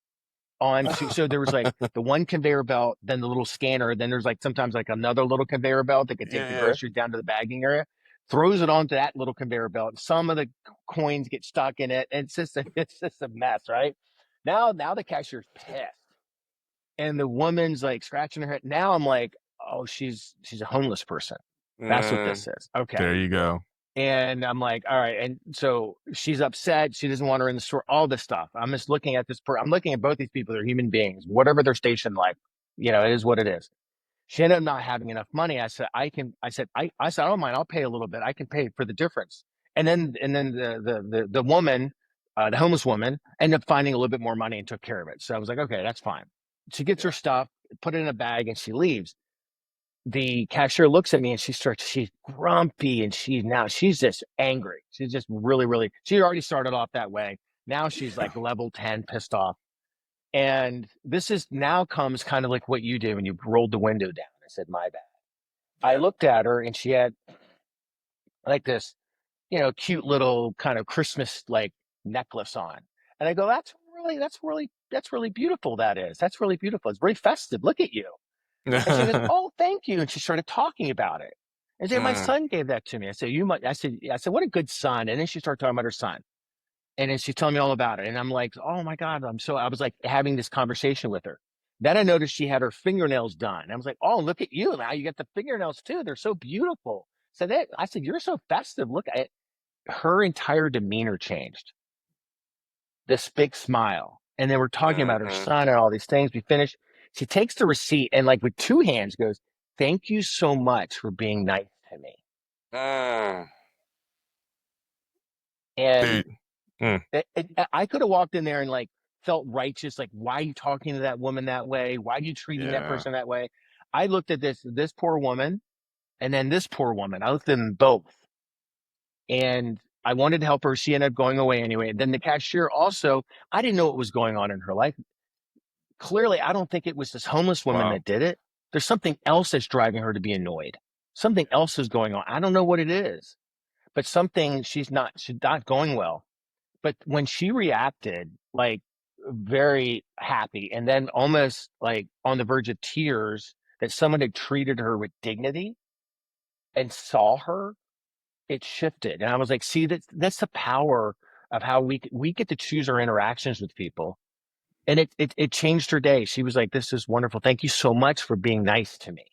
onto. So there was like the one conveyor belt, then the little scanner. Then there's like sometimes like another little conveyor belt that could take the groceries down to the bagging area. Throws it onto that little conveyor belt. Some of the coins get stuck in it. And it's just a mess, right? Now the cashier's pissed. And the woman's like scratching her head. Now I'm like, oh, she's a homeless person. That's what this is. Okay. There you go. And I'm like, all right. And so she's upset. She doesn't want her in the store, all this stuff. I'm just looking at I'm looking at both these people. They're human beings, whatever their station, like, it is what it is. She ended up not having enough money. I said, I said, I don't mind. I'll pay a little bit. I can pay for the difference. And then the woman, the homeless woman, ended up finding a little bit more money and took care of it. So I was like, okay, that's fine. She gets her stuff, put it in a bag, and she leaves. The cashier looks at me and she's grumpy, and she's just angry. She's just really, really, she already started off that way. Now she's like level 10 pissed off. And this is now comes kind of like what you did when you rolled the window down. I said, my bad. I looked at her and she had like this, cute little kind of Christmas like necklace on. And I go, that's really beautiful. That's really beautiful. It's very festive. Look at you. And she goes, oh, thank you. And she started talking about it. And she said, my son gave that to me. I said, I said, what a good son. And then she started talking about her son. And then she's telling me all about it. And I'm like, oh my God. I was like having this conversation with her. Then I noticed she had her fingernails done. I was like, oh, look at you. Now you got the fingernails too. They're so beautiful. I said, you're so festive. Look at it. Her entire demeanor changed. this big smile. And then we're talking about her son and all these things. We finish. She takes the receipt and like with two hands goes, "Thank you so much for being nice to me." And Dude. Mm. I could have walked in there and like felt righteous. Like, why are you talking to that woman that way? Why are you treating that Yeah. person that way? I looked at this poor woman and then this poor woman. I looked at them both and I wanted to help her. She ended up going away anyway. And then the cashier also, I didn't know what was going on in her life. Clearly, I don't think it was this homeless woman Wow. that did it. There's something else that's driving her to be annoyed. Something else is going on. I don't know what it is, but something she's not going well. But when she reacted, like very happy and then almost like on the verge of tears that someone had treated her with dignity and saw her, it shifted. And I was like, see, that's the power of how we get to choose our interactions with people. And it changed her day. She was like, "This is wonderful. Thank you so much for being nice to me."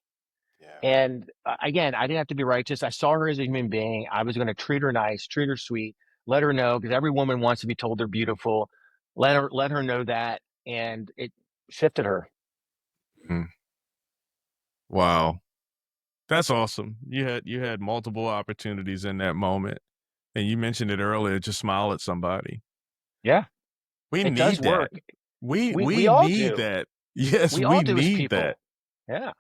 Yeah. And again, I didn't have to be righteous. I saw her as a human being. I was going to treat her nice, treat her sweet, let her know because every woman wants to be told they're beautiful. Let her know that, and it shifted her. Mm. Wow. That's awesome. You had multiple opportunities in that moment. And you mentioned it earlier, just smile at somebody. Yeah, We it does need that. work. We We all need do. that. Yes, We all we do as need that. people. Yeah,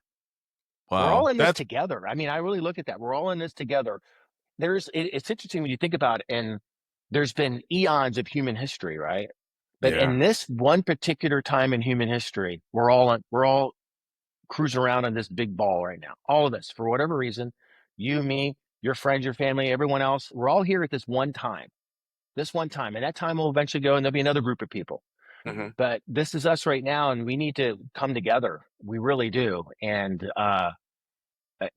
we're all Wow. in this That's together. I mean, I really look at that. We're all in this together. It's interesting when you think about it, and there's been eons of human history, right? But yeah. in this one particular time in human history, we're all cruising around on this big ball right now. All of us, for whatever reason, you, me, your friends, your family, everyone else, we're all here at this one time. This one time. And that time will eventually go and there'll be another group of people. But this is us right now, and we need to come together. We really do. And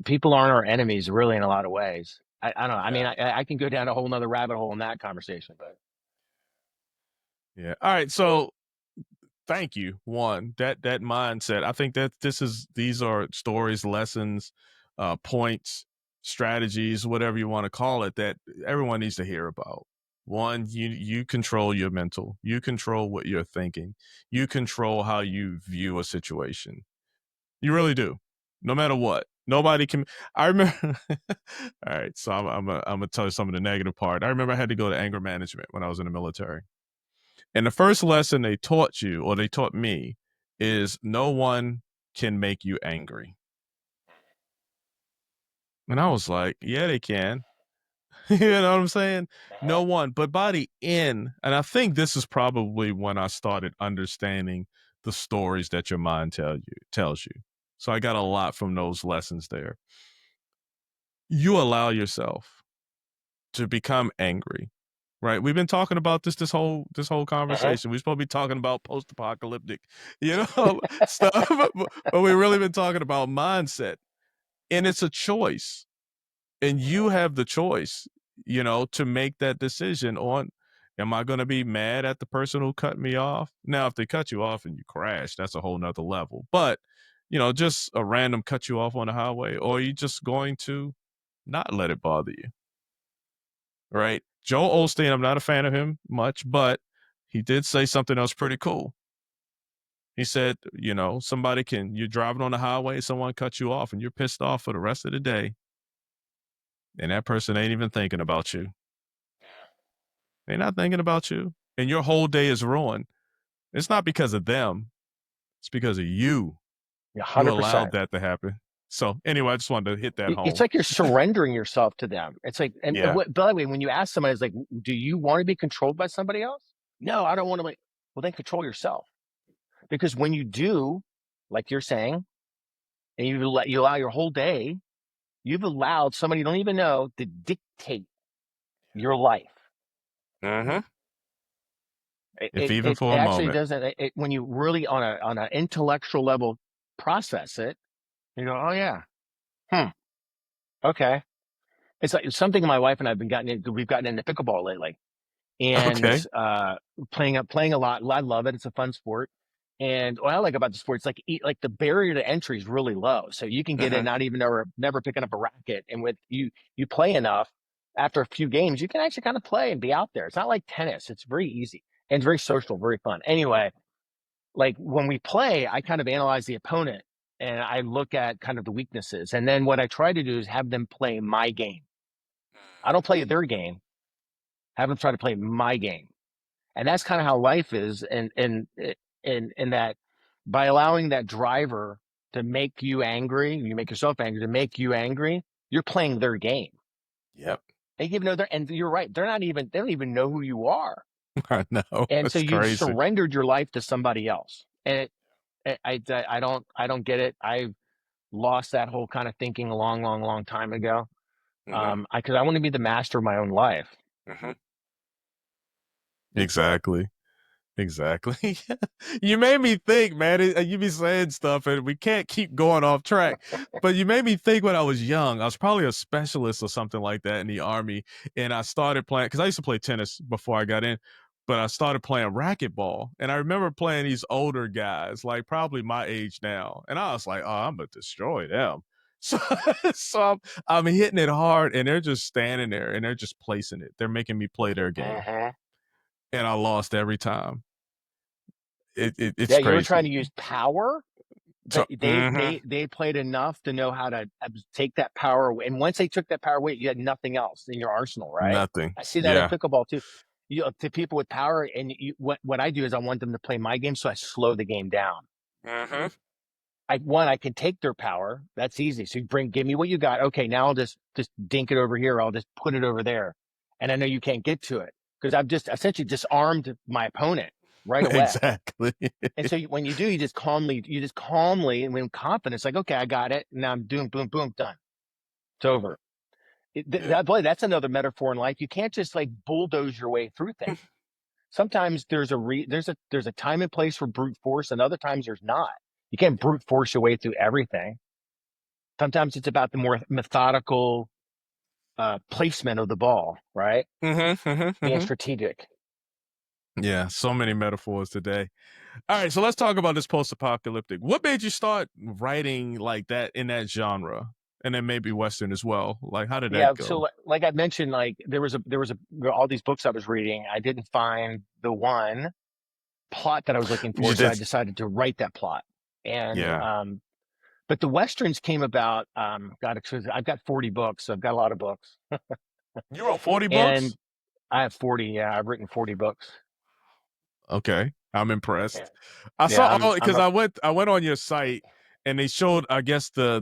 people aren't our enemies, really, in a lot of ways. I don't know. I mean, I can go down a whole nother rabbit hole in that conversation, but Yeah. All right. So thank you. One, that mindset. I think that these are stories, lessons, points, strategies, whatever you want to call it, that everyone needs to hear about. One, you control your mental. You control what you're thinking. You control how you view a situation. You really do. No matter what. Nobody can. I remember. All right. So I'm gonna tell you some of the negative part. I remember I had to go to anger management when I was in the military. And the first lesson they taught you, or they taught me, is no one can make you angry. And I was like, yeah, they can. You know what I'm saying? No one. But by the end, and I think this is probably when I started understanding the stories that your mind tells you. So I got a lot from those lessons there. You allow yourself to become angry, right? We've been talking about this whole conversation. We're supposed to be talking about post-apocalyptic, stuff, but we've really been talking about mindset, and it's a choice, and you have the choice, to make that decision on, am I going to be mad at the person who cut me off? Now, if they cut you off and you crash, that's a whole nother level. But just a random cut you off on the highway, or are you just going to not let it bother you? Right? Joel Osteen, I'm not a fan of him much, but he did say something else pretty cool. He said, you're driving on the highway, someone cuts you off, and you're pissed off for the rest of the day, and that person ain't even thinking about you. They're not thinking about you, and your whole day is ruined. It's not because of them. It's because of you. yeah, You allowed 100%. that to happen. So anyway, I just wanted to hit that It's home. like you're surrendering yourself to them. It's like, and Yeah. by the way, when you ask somebody, it's like, do you want to be controlled by somebody else? No, I don't want to. Well, then control yourself. Because when you do, like you're saying, and you allow your whole day, you've allowed somebody you don't even know to dictate your life. If It, even it for a actually moment. doesn't. When you really on an intellectual level process it, you go, oh yeah, okay. It's like something my wife and I've we've gotten into pickleball lately, and Okay. playing a lot. I love it. It's a fun sport. And what I like about the sport, it's like the barrier to entry is really low. So you can get in, not even never picking up a racket. And with you play enough, after a few games, you can actually kind of play and be out there. It's not like tennis. It's very easy. and it's very social, very fun. Anyway, like when we play, I kind of analyze the opponent and I look at kind of the weaknesses. And then what I try to do is have them play my game. I don't play their game. Have them try to play my game. And that's kind of how life is. And that by allowing that driver to make you angry, you make yourself angry, to make you angry, you're playing their game. Yep. And you're right. They don't even know who you are. I know. And so It's you've crazy. surrendered your life to somebody else. And I don't get it. I've lost that whole kind of thinking a long, long, long time ago. Mhm. Because I want to be the master of my own life. Mhm. Exactly. You made me think, man. You be saying stuff, and we can't keep going off track. But you made me think when I was young. I was probably a specialist or something like that in the Army, and I started playing because I used to play tennis before I got in. But I started playing racquetball, and I remember playing these older guys, like probably my age now, and I was like, "Oh, I'm gonna destroy them." So, I'm hitting it hard, and they're just standing there, and they're just placing it. They're making me play their game, and I lost every time. It's Yeah, you were trying crazy. to use power, So but they played enough to know how to take that power away. And once they took that power away, you had nothing else in your arsenal, right? nothing. I see that in Yeah. pickleball too. To people with power, and what I do is I want them to play my game, so I slow the game down. I can take their power. That's easy. So give me what you got. Okay, now I'll just dink it over here. I'll just put it over there, and I know you can't get to it because I've just essentially disarmed my opponent right away. Exactly. And so when you do, you just calmly, and with confidence, like, okay, I got it. Now I'm doing boom, boom, done. It's over. Boy, that's another metaphor in life. You can't just like bulldoze your way through things. Sometimes there's a time and place for brute force, and other times there's not. You can't brute force your way through everything. Sometimes it's about the more methodical placement of the ball, right? Being strategic. Yeah, so many metaphors today. All right, so let's talk about this post-apocalyptic. What made you start writing like that in that genre, and then maybe Western as well? Like, how did Yeah, that go? so like I mentioned, like there was all these books I was reading. I didn't find the one plot that I was looking for, You so I did, decided to write that plot. And yeah. but the westerns came about. God, I've got 40 books, so I've got a lot of books, You wrote 40 and books? I have 40. Yeah, I've written 40 books. Okay, I'm Yeah, impressed. I yeah, saw all I'm because a I went on your site and they showed I guess the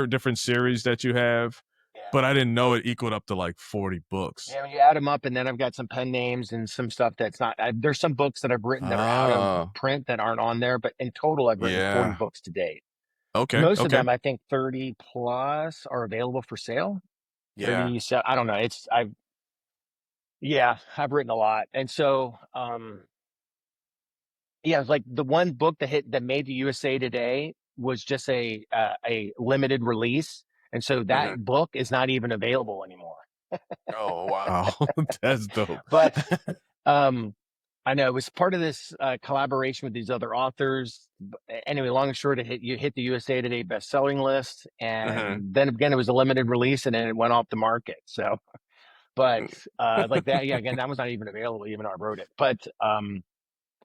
different series that you have, yeah. but I didn't know it equaled up to like 40 books. Yeah, when you add them up, and then I've got some pen names and some stuff that's not. There's some books that I've written that are out of Ah, print that aren't on there, but in total, I've written 40 yeah. books to date. Okay, Most of okay. them, I think 30 plus, are available for sale. Yeah. 30, so I don't know. I've written a lot. And so, yeah, it's like the one book that made the USA Today was just a limited release. And so that Mhm. book is not even available anymore. Oh, wow. That's dope. But, um, I know it was part of this collaboration with these other authors. Anyway, long and short, you hit the USA Today bestselling list, Mhm. and then again, it was a limited release, and then it went off the market. So, but like that, yeah, again, that was not even available, even though I wrote it. But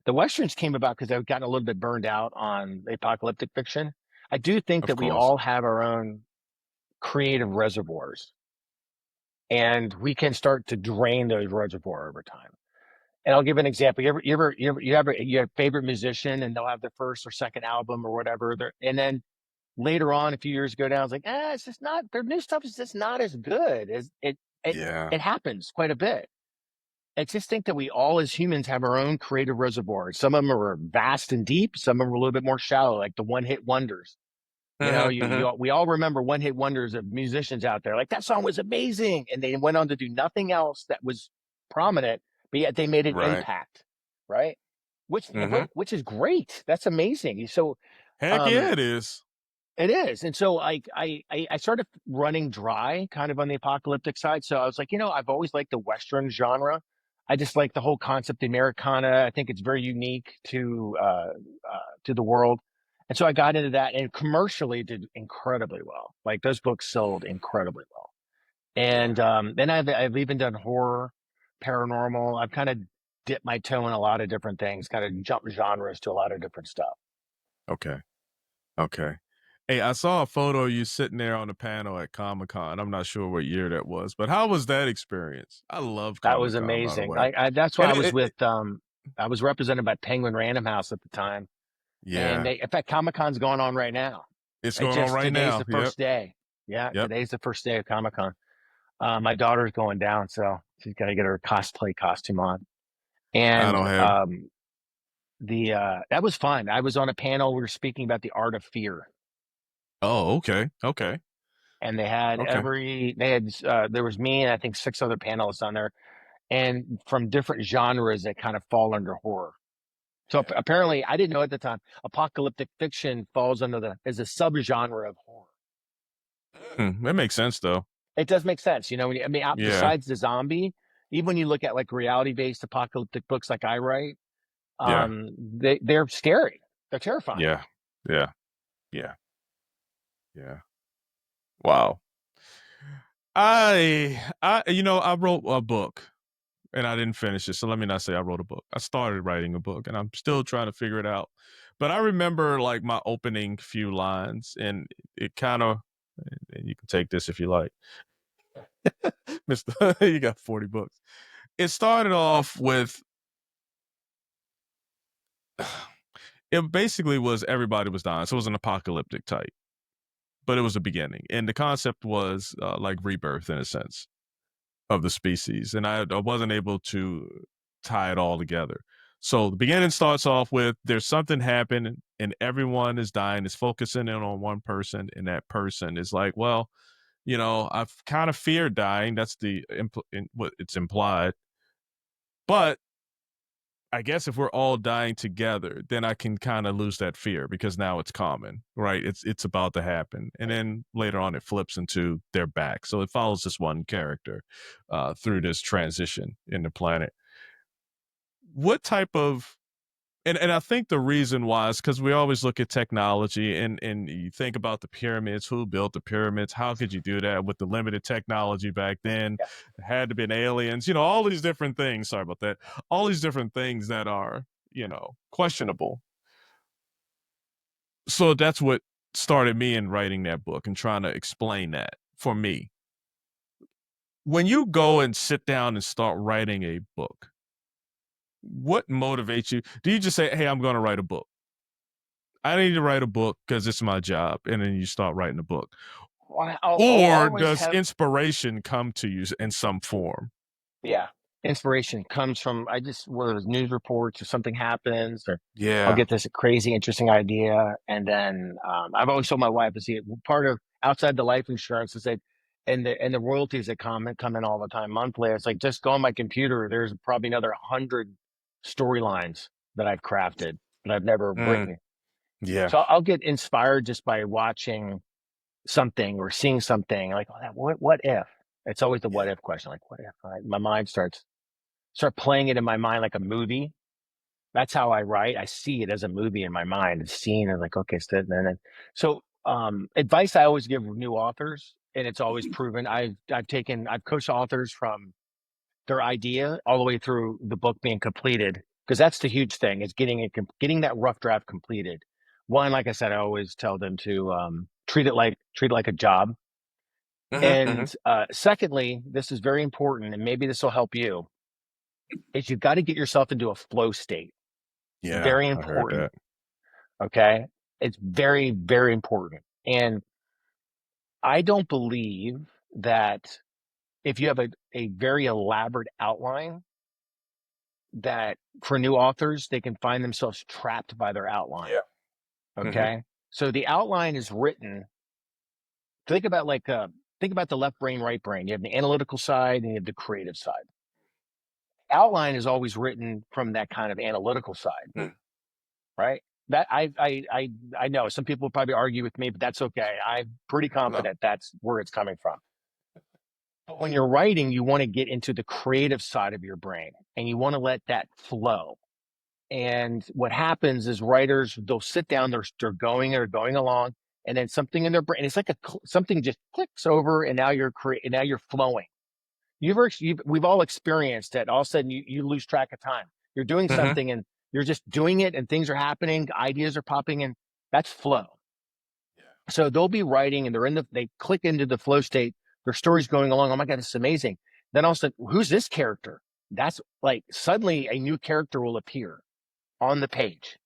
the westerns came about because I've gotten a little bit burned out on the apocalyptic fiction. I do think Of that we course. all have our own creative reservoirs, and we can start to drain those reservoirs over time. And I'll give an example. You have a favorite musician, and they'll have their first or second album or whatever. And then later on, a few years ago now, it's like, it's just not, their new stuff is just not as good as it. It Yeah. it happens quite a bit. I just think that we all as humans have our own creative reservoirs. Some of them are vast and deep. Some of them are a little bit more shallow, like the one hit wonders. You know, Mhm, mhm. we all remember one hit wonders of musicians out there. Like that song was amazing, and they went on to do nothing else that was prominent, but yet they made an Right. impact, right? Mhm. Which is great. That's amazing. So, Heck yeah, um, it is. it is. And so I started running dry kind of on the apocalyptic side. So I was like, I've always liked the Western genre. I just like the whole concept of Americana. I think it's very unique to the world. And so I got into that, and commercially it did incredibly well. Like those books sold incredibly well. Yeah. And then I've even done horror, paranormal. I've kind of dip my toe in a lot of different things, kind of jump genres to a lot of different stuff. Okay. Okay. Hey, I saw a photo of you sitting there on the panel at Comic-Con. I'm not sure what year that was, but how was that experience? I love That was Comic-Con, by the amazing. way. That's why And I was with, I was represented by Penguin Random House at the time. And yeah, in fact, Comic-Con's going on right now. it's going on right Today's now. the Yep. first day. Yeah, Yep. today's the first day of Comic-Con. My daughter's going down, so she's got to get her cosplay costume on. I And don't have. that was fun. I was on a panel. We were speaking about the art of fear, Oh, okay. Okay. and they had Okay. there was me and I think 6 other panelists on there, and from different genres that kind of fall under horror. So apparently, I didn't know at the time, apocalyptic fiction falls under as a subgenre of horror. That makes sense, though. It does make sense, Yeah. besides the zombie, even when you look at like reality-based apocalyptic books like I write, Yeah. they're scary. They're terrifying. Yeah. Yeah. Yeah. Yeah. Wow. I wrote a book and I didn't finish it. So let me not say I wrote a book. I started writing a book and I'm still trying to figure it out. But I remember like my opening few lines and it kind of, you can take this if you like. Mr. You got 40 books. It started off with, it basically was everybody was dying. So it was an apocalyptic type, but it was a beginning. And the concept was like rebirth in a sense of the species. And I wasn't able to tie it all together. So the beginning starts off with there's something happened and everyone is dying. It's focusing in on one person. And that person is like, well, I've kind of feared dying. That's what it's implied. But I guess if we're all dying together, then I can kind of lose that fear because now it's common, right? It's about to happen, and then later on it flips into their back. So it follows this one character through this transition in the planet. What type of and I think the reason why is because we always look at technology and you think about the pyramids, who built the pyramids, how could you do that with the limited technology back then? Yeah. It had to been aliens, all these different things. Sorry about that. All these different things that are, questionable. So that's what started me in writing that book and trying to explain that for me. When you go and sit down and start writing a book, what motivates you? Do you just say, hey, I'm going to write a book? I need to write a book because it's my job. And then you start writing a book. Or does inspiration come to you in some form? Yeah. Inspiration comes from, whether it's news reports or something happens, or Yeah. I'll get this crazy, interesting idea. And then I've always told my wife, part of outside the life insurance is that, and the royalties that come in all the time monthly. It's like, just go on my computer. There's probably another 100 storylines that I've crafted that I've never written. Yeah. So I'll get inspired just by watching something or seeing something like, what if? It's always the what if question. Like, what if? My mind start playing it in my mind like a movie. That's how I write. I see it as a movie in my mind. It's seen and like, okay, so advice I always give new authors, and it's always proven. I've coached authors from their idea all the way through the book being completed, because that's the huge thing, is getting that rough draft completed. One, like I said, I always tell them to treat it like a job. And secondly, this is very important, and maybe this will help you, is you've got to get yourself into a flow state. Yeah. Very I heard important. that. Okay. It's very, very important. And I don't believe that if you have a very elaborate outline, that for new authors, they can find themselves trapped by their outline. Yeah. Okay. So the outline is written. Think about the left brain, right brain. You have the analytical side and you have the creative side. Outline is always written from that kind of analytical side, right? That I know some people will probably argue with me, but that's okay. I'm pretty confident that's where it's coming from. But when you're writing, you want to get into the creative side of your brain and you want to let that flow. And what happens is writers, they'll sit down, they're going along, and then something in their brain, it's like something just clicks over, and now you're flowing. we've all experienced it. All of a sudden you lose track of time. You're doing something and you're just doing it and things are happening, ideas are popping in. That's flow. So they'll be writing and they click into the flow state. Their story's going along. Oh my God, this is amazing. Then also, who's this character? That's like suddenly a new character will appear on the page.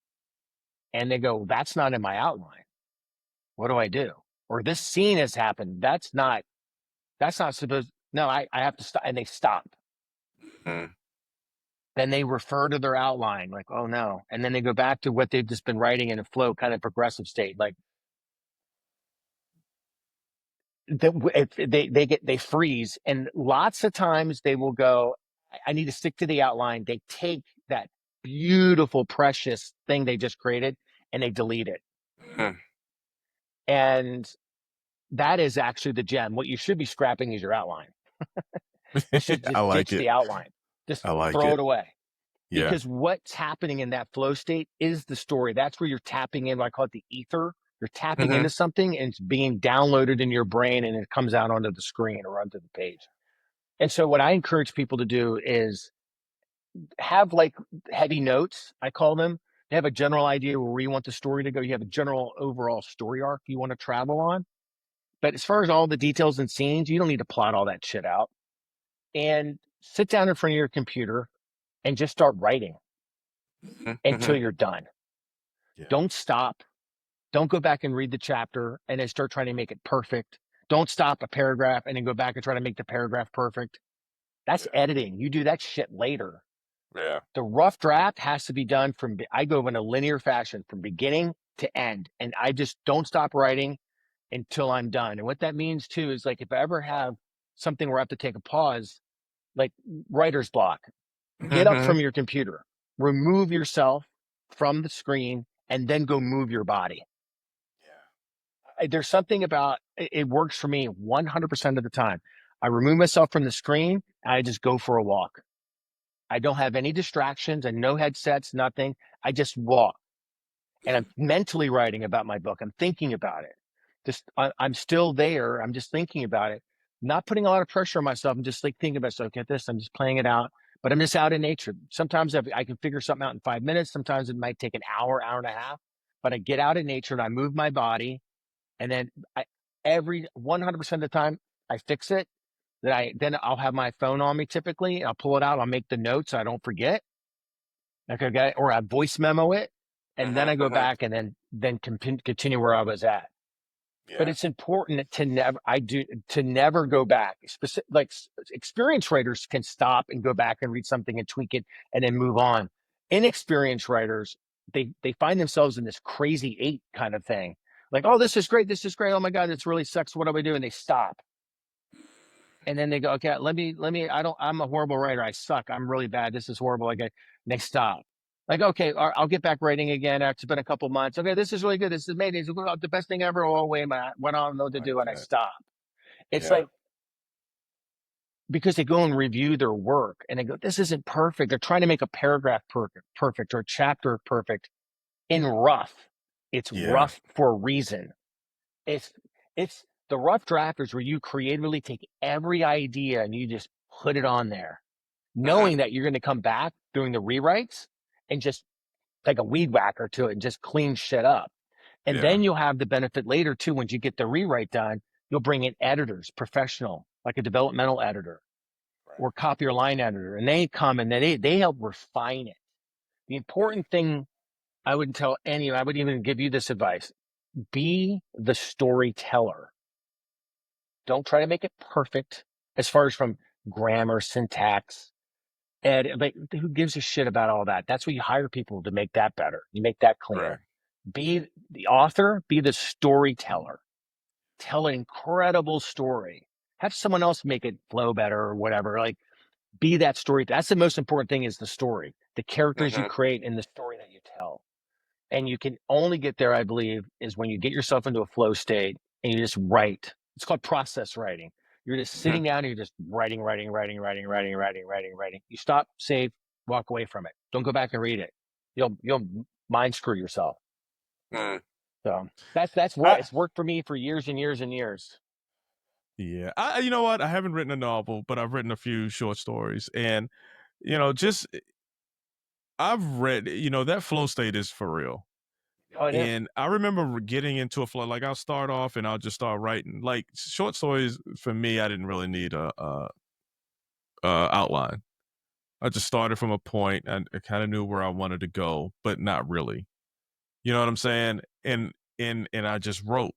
And they go, that's not in my outline. What do I do? Or this scene has happened. That's not supposed, no, I have to stop. And they stop. Then they refer to their outline like, oh no. And then they go back to what they've just been writing in a flow kind of progressive state. Like they freeze. And lots of times they will go, I need to stick to the outline. They take that beautiful, precious thing they just created and they delete it. And that is actually the gem. What you should be scrapping is your outline. You should just ditch the outline. Just throw it away. Yeah. Because what's happening in that flow state is the story. That's where you're tapping in, I call it the ether. You're tapping into something and it's being downloaded in your brain and it comes out onto the screen or onto the page. And so what I encourage people to do is have like heavy notes, I call them. You have a general idea where you want the story to go. You have a general overall story arc you want to travel on. But as far as all the details and scenes, you don't need to plot all that shit out. And sit down in front of your computer and just start writing until you're done. Yeah. Don't stop. Don't go back and read the chapter and then start trying to make it perfect. Don't stop a paragraph and then go back and try to make the paragraph perfect. That's editing. You do that shit later. Yeah. The rough draft has to be done I go in a linear fashion from beginning to end. And I just don't stop writing until I'm done. And what that means too is like if I ever have something where I have to take a pause, like writer's block, get up from your computer, remove yourself from the screen, and then go move your body. Yeah. There's something about it works for me 100% of the time. I remove myself from the screen and I just go for a walk. I don't have any distractions and no headsets, nothing. I just walk. And I'm mentally writing about my book. I'm thinking about it. I'm still there. I'm just thinking about it. Not putting a lot of pressure on myself. I'm just like thinking about, so get this, I'm just playing it out. But I'm just out in nature. Sometimes I can figure something out in 5 minutes. Sometimes it might take an hour, hour and a half. But I get out in nature and I move my body. And then every 100% of the time, I fix it. Then I'll have my phone on me typically. I'll pull it out. I'll make the notes so I don't forget. Okay, or I voice memo it. And then I go back and then continue where I was at. Yeah. But it's important to never go back. Like experienced writers can stop and go back and read something and tweak it and then move on. Inexperienced writers, they find themselves in this crazy 8 kind of thing. Like, oh, this is great. This is great. Oh my God, this really sucks. What do I do? And they stop. And then they go, okay, I'm a horrible writer. I suck. I'm really bad. This is horrible. Okay. And they stop. Like, okay, I'll get back writing again. It's been a couple months. Okay, this is really good. This is amazing. It's the best thing ever. Oh, wait a minute. What I don't know what to do, and I stop. It's like, because they go and review their work, and they go, this isn't perfect. They're trying to make a paragraph perfect or a chapter perfect in rough. It's rough for a reason. It's the rough drafters where you creatively take every idea and you just put it on there, knowing that you're going to come back doing the rewrites and just take a weed whacker to it and just clean shit up. And then you'll have the benefit later too. Once you get the rewrite done, you'll bring in editors, professional, like a developmental editor or copy or line editor. And they come and they help refine it. The important thing I would even give you this advice: be the storyteller. Don't try to make it perfect as far as from grammar, syntax, like who gives a shit about all that? That's what you hire people to make that better. You make that cleaner. Right. Be the author, be the storyteller. Tell an incredible story. Have someone else make it flow better or whatever. Like, be that story. That's the most important thing, is the story, the characters you create and the story that you tell. And you can only get there, I believe, is when you get yourself into a flow state and you just write. It's called process writing. You're just sitting down and you're just writing. You stop, save, walk away from it. Don't go back and read it. You'll mind screw yourself. So it's worked for me for years and years and years. Yeah. You know what? I haven't written a novel, but I've written a few short stories. And, just I've read, that flow state is for real. Oh, it is. And I remember getting into a flow. Like I'll start off and I'll just start writing. Like short stories for me, I didn't really need a outline. I just started from a point and I kind of knew where I wanted to go, but not really. You know what I'm saying? And I just wrote.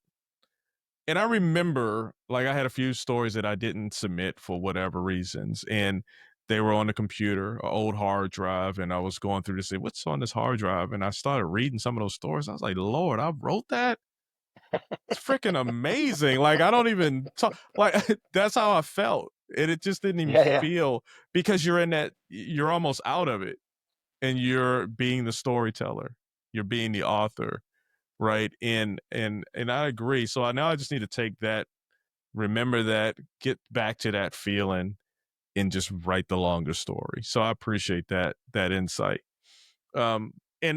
And I remember, like, I had a few stories that I didn't submit for whatever reasons, and they were on the computer, an old hard drive, and I was going through to say, "What's on this hard drive?" And I started reading some of those stories. I was like, "Lord, I wrote that? It's freaking amazing!" Like, I don't even talk. Like, that's how I felt, and it just didn't even Yeah. feel because you're in that. You're almost out of it, and you're being the storyteller. You're being the author, right? And I agree. So now I just need to take that, remember that, get back to that feeling, and just write the longer story. So I appreciate that insight. And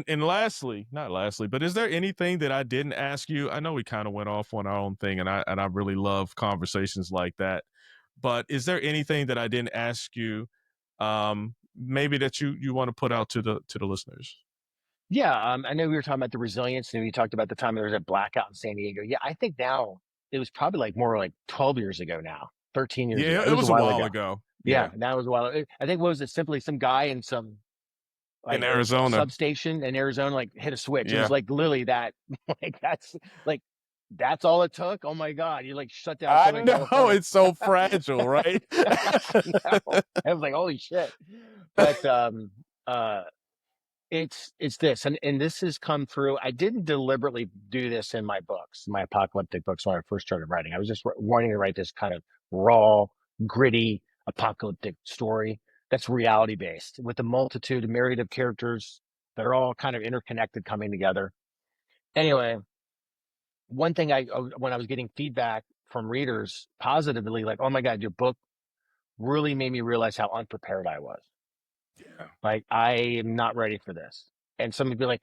lastly, not lastly, but is there anything that I didn't ask you? I know we kind of went off on our own thing, and I really love conversations like that. But is there anything that I didn't ask you, maybe that you want to put out to the listeners? Yeah. I know we were talking about the resilience, and we talked about the time there was a blackout in San Diego. Yeah, I think now it was probably like more like 12 years ago now, 13 years ago. Yeah, It it was a was a while while ago. ago. Yeah, Yeah, that was a while. I think what was it? Simply some guy in some in like Arizona. substation in Arizona, like hit a switch. It was Yeah. like literally that. Like like that's all it took. Oh my God! You like shut down I Southern know California. it's so fragile, right? I know. I was like, holy shit. But uh it's this, and this has come through. I didn't deliberately do this in my books, my apocalyptic books, when I first started writing. I was just wanting to write this kind of raw, gritty, apocalyptic story that's reality based with a multitude, a myriad of characters that are all kind of interconnected, coming together. Anyway, one thing when I was getting feedback from readers positively, like, oh my God, your book really made me realize how unprepared I was. Yeah. Like, I am not ready for this. And some would be like,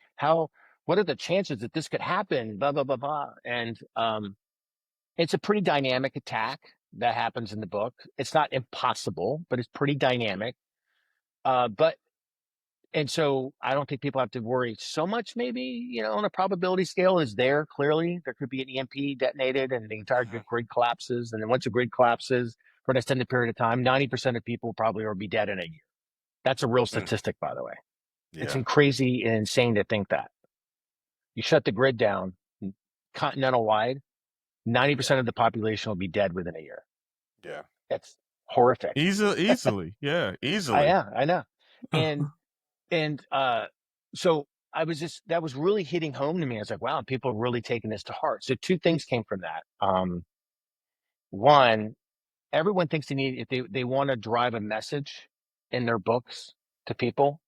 what are the chances that this could happen? Blah, blah, blah, blah. And it's a pretty dynamic attack that happens in the book. It's not impossible, but it's pretty dynamic. And so I don't think people have to worry so much, maybe, on a probability scale is there. Clearly, there could be an EMP detonated and the entire Mhm. grid collapses. And then once the grid collapses for an extended period of time, 90% of people probably will be dead in a year. That's a real Mm. statistic, by the way. It's Yeah. crazy and insane to think that. You shut the grid down continental wide, Yeah. 90% of the population will be dead within a year. Yeah. That's horrific. Easily. Yeah, easily. Yeah, I know. And and so that was really hitting home to me. I was like, wow, people are really taking this to heart. So two things came from that. One, everyone thinks if they want to drive a message in their books to people,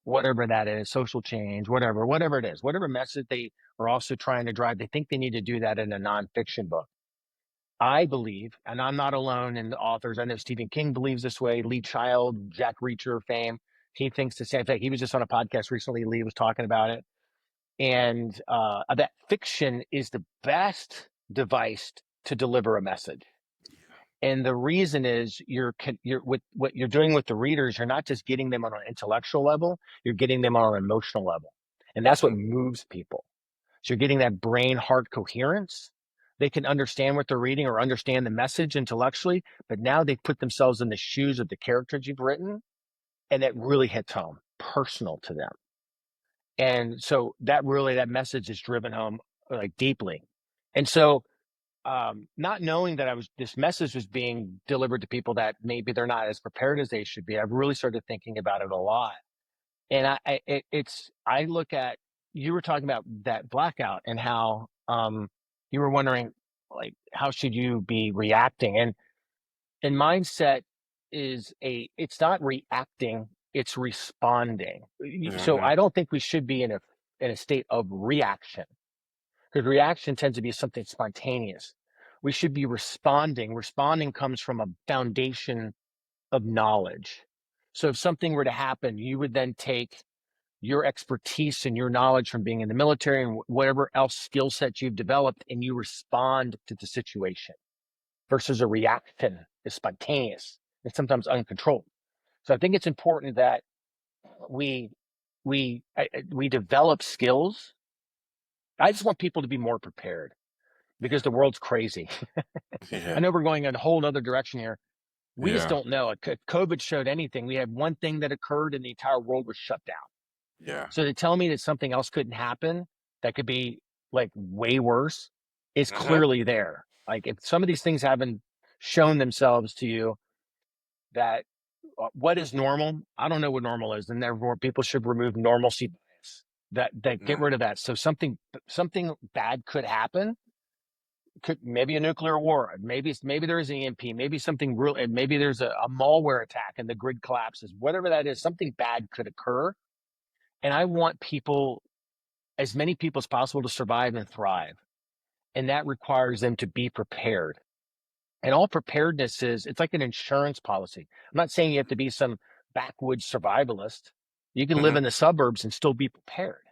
whatever that is, social change, whatever it is, whatever message they are also trying to drive, they think they need to do that in a nonfiction book. I believe, and I'm not alone in the authors. I know Stephen King believes this way. Lee Child, Jack Reacher fame, he thinks the same thing. He was just on a podcast recently. Lee was talking about it, and that fiction is the best device to deliver a message. And the reason is you're with what you're doing with the readers. You're not just getting them on an intellectual level; you're getting them on an emotional level, and that's what moves people. So you're getting that brain heart coherence. They can understand what they're reading or understand the message intellectually, but now they put themselves in the shoes of the characters you've written, and it really hits home, personal to them. And so that message is driven home like deeply. And so not knowing that this message was being delivered to people that maybe they're not as prepared as they should be, I've really started thinking about it a lot. And I look at, you were talking about that blackout and how you were wondering, like, how should you be reacting? And mindset it's not reacting, it's responding. So Mhm. I don't think we should be in a state of reaction, because reaction tends to be something spontaneous. We should be responding. Responding comes from a foundation of knowledge. So if something were to happen, you would then take your expertise and your knowledge from being in the military and whatever else skill set you've developed, and you respond to the situation. versus a reaction is spontaneous and sometimes uncontrolled. So I think it's important that we develop skills. I just want people to be more prepared because the world's crazy. I know we're going in a whole other direction here. We just don't know. If COVID showed anything, we had one thing that occurred and the entire world was shut down. Yeah. So to tell me that something else couldn't happen that could be like way worse is clearly there. Like if some of these things haven't shown themselves to you, that what is normal? I don't know what normal is, and therefore people should remove normalcy bias. That get rid of that. So something bad could happen. Could maybe a nuclear war, maybe there's an EMP, maybe something real, and maybe there's a malware attack and the grid collapses. Whatever that is, something bad could occur. And I want people, as many people as possible, to survive and thrive. And that requires them to be prepared. And all preparedness is, it's like an insurance policy. I'm not saying you have to be some backwoods survivalist. You can live in the suburbs and still be prepared.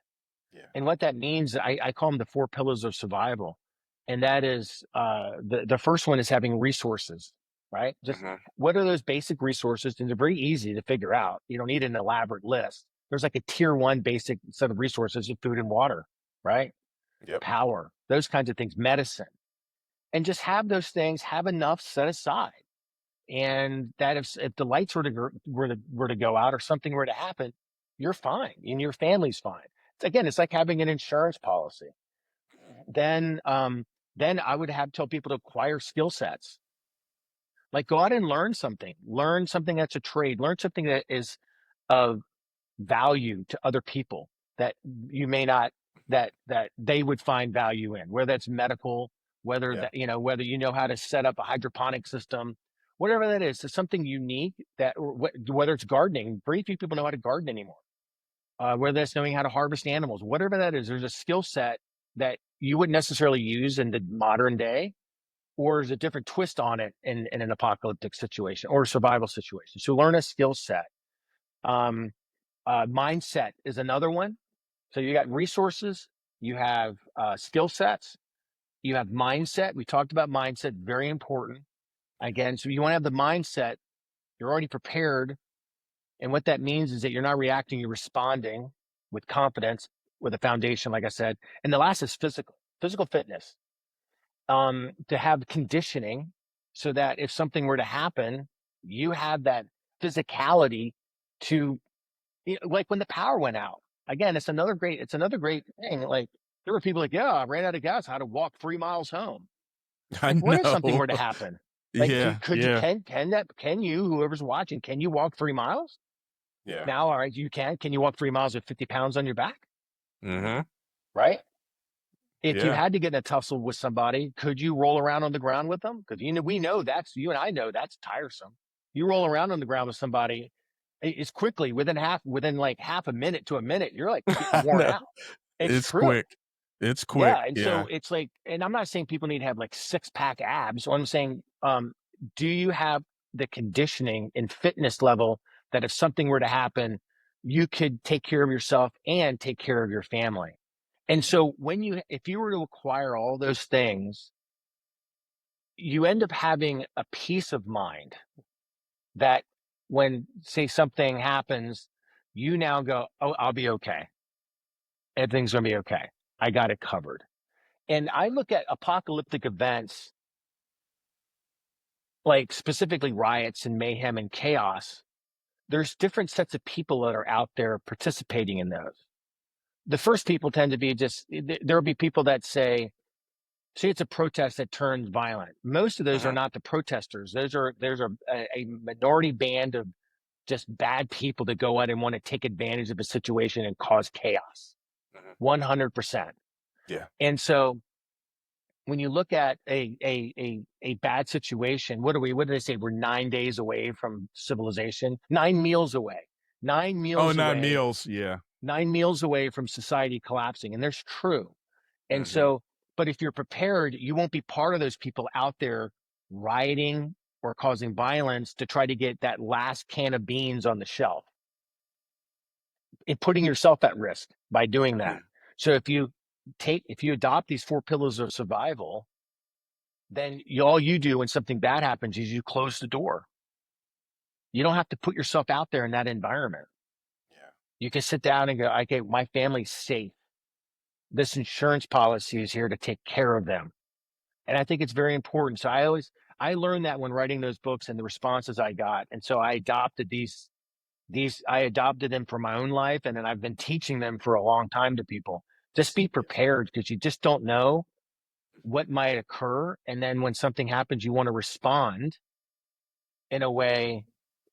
Yeah. And what that means, I call them the 4 pillars of survival. And that is, the first one is having resources, right? Just what are those basic resources? And they're very easy to figure out. You don't need an elaborate list. There's like a tier 1 basic set of resources of food and water, right? Yep. Power, those kinds of things, medicine. And just have those things, have enough set aside. And that if the lights were to go out or something were to happen, you're fine and your family's fine. Again, it's like having an insurance policy. Then I would tell people to acquire skill sets. Like go out and learn something that's a trade, learn something that is of value to other people that you may not, that they would find value in, whether that's medical, whether that, whether you know how to set up a hydroponic system, whatever that is. It's something unique that, whether it's gardening, very few people know how to garden anymore. Whether that's knowing how to harvest animals, whatever that is, there's a skill set that you wouldn't necessarily use in the modern day, or there's a different twist on it in an apocalyptic situation or a survival situation. So learn a skill set. Mindset is another one. So you got resources, you have skill sets, you have mindset. We talked about mindset, very important. Again, so you want to have the mindset, you're already prepared. And what that means is that you're not reacting, you're responding with confidence, with a foundation, like I said. And the last is physical fitness. To have conditioning so that if something were to happen, you have that physicality to, like when the power went out. Again, it's another great thing. Like there were people like, yeah, I ran out of gas, I had to walk 3 miles home. I Like, what know. if something were to happen? Like, can you, whoever's watching, can you walk 3 miles? Yeah. Now, all right, you can. Can you walk 3 miles with 50 pounds on your back? Right? If you had to get in a tussle with somebody, could you roll around on the ground with them? Because we know you and I know that's tiresome. You roll around on the ground with somebody, it's quickly within like half a minute to a minute, you're like worn out. It's true. Quick. It's quick. Yeah, and so it's like, and I'm not saying people need to have like 6-pack abs. What I'm saying, do you have the conditioning and fitness level that if something were to happen, you could take care of yourself and take care of your family? And so if you were to acquire all those things, you end up having a peace of mind that when, say, something happens, you now go, oh, I'll be okay. Everything's going to be okay. I got it covered. And I look at apocalyptic events, like specifically riots and mayhem and chaos. There's different sets of people that are out there participating in those. The first people tend to be there'll be people that say it's a protest that turns violent. Most of those are not the protesters. There's a minority band of just bad people that go out and want to take advantage of a situation and cause chaos. 100%. Yeah. And so when you look at a bad situation, what do they say? We're 9 days away from civilization, 9 meals away, 9 meals. Oh, 9 meals. Yeah. 9 meals away from society collapsing. And there's true. And so, but if you're prepared, you won't be part of those people out there rioting or causing violence to try to get that last can of beans on the shelf and putting yourself at risk by doing that. So if you adopt these 4 pillars of survival, then all you do when something bad happens is you close the door. You don't have to put yourself out there in that environment. Yeah. You can sit down and go, okay, my family's safe. This insurance policy is here to take care of them. And I think it's very important. So I learned that when writing those books and the responses I got. And so I adopted I adopted them for my own life. And then I've been teaching them for a long time to people. Just be prepared, because you just don't know what might occur. And then when something happens, you want to respond in a way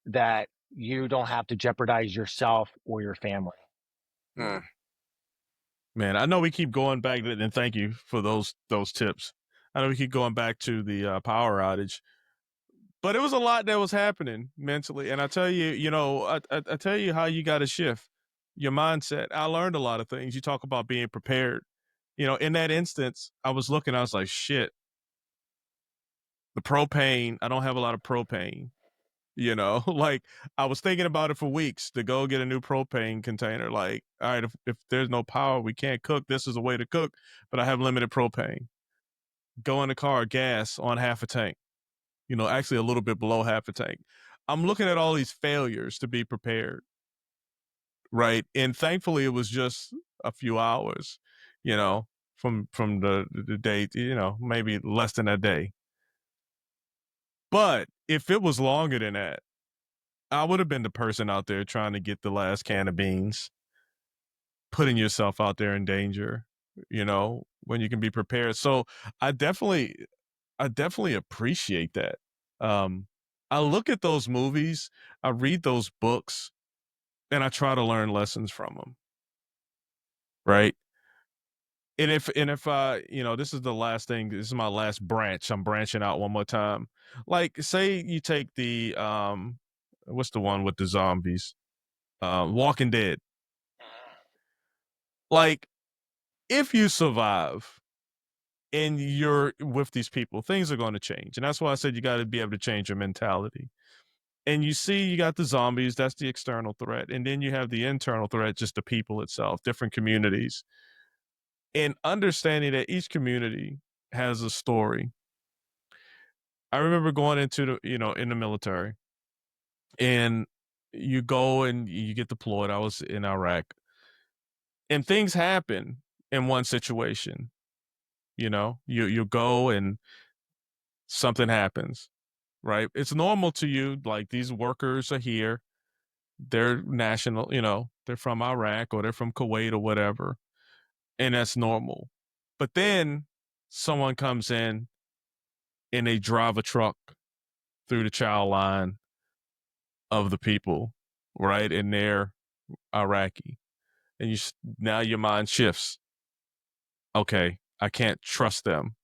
that you don't have to jeopardize yourself or your family. Man, I know we keep going back to, and thank you for those tips. I know we keep going back to the power outage, but it was a lot that was happening mentally. And I tell you, you know, I tell you how you got to shift your mindset. I learned a lot of things. You talk about being prepared. You know, in that instance, I was like, shit, the propane, I don't have a lot of propane. You know, like I was thinking about it for weeks to go get a new propane container. Like, all right, if there's no power, we can't cook. This is a way to cook, but I have limited propane. Go in the car, gas on half a tank. You know, actually a little bit below half a tank. I'm looking at all these failures to be prepared, right? And thankfully, it was just a few hours, you know, from the day, you know, maybe less than a day. But if it was longer than that, I would have been the person out there trying to get the last can of beans, putting yourself out there in danger, you know, when you can be prepared. So I definitely appreciate that. I look at those movies, I read those books, and I try to learn lessons from them. Right. And if I, you know, this is the last thing, this is my last branch. I'm branching out one more time. Like, say you take the what's the one with the zombies? Walking Dead. Like, if you survive and you're with these people, things are going to change. And that's why I said you got to be able to change your mentality. And you see, you got the zombies, that's the external threat. And then you have the internal threat, just the people itself, different communities. And understanding that each community has a story. I remember going into the, you know, in the military, and you go and you get deployed. I was in Iraq, and things happen in one situation. You know, you go and something happens, right? It's normal to you, like these workers are here, they're national, you know, they're from Iraq or they're from Kuwait or whatever, and that's normal. But then someone comes in and they drive a truck through the child line of the people, right? And they're Iraqi. And now your mind shifts. Okay, I can't trust them.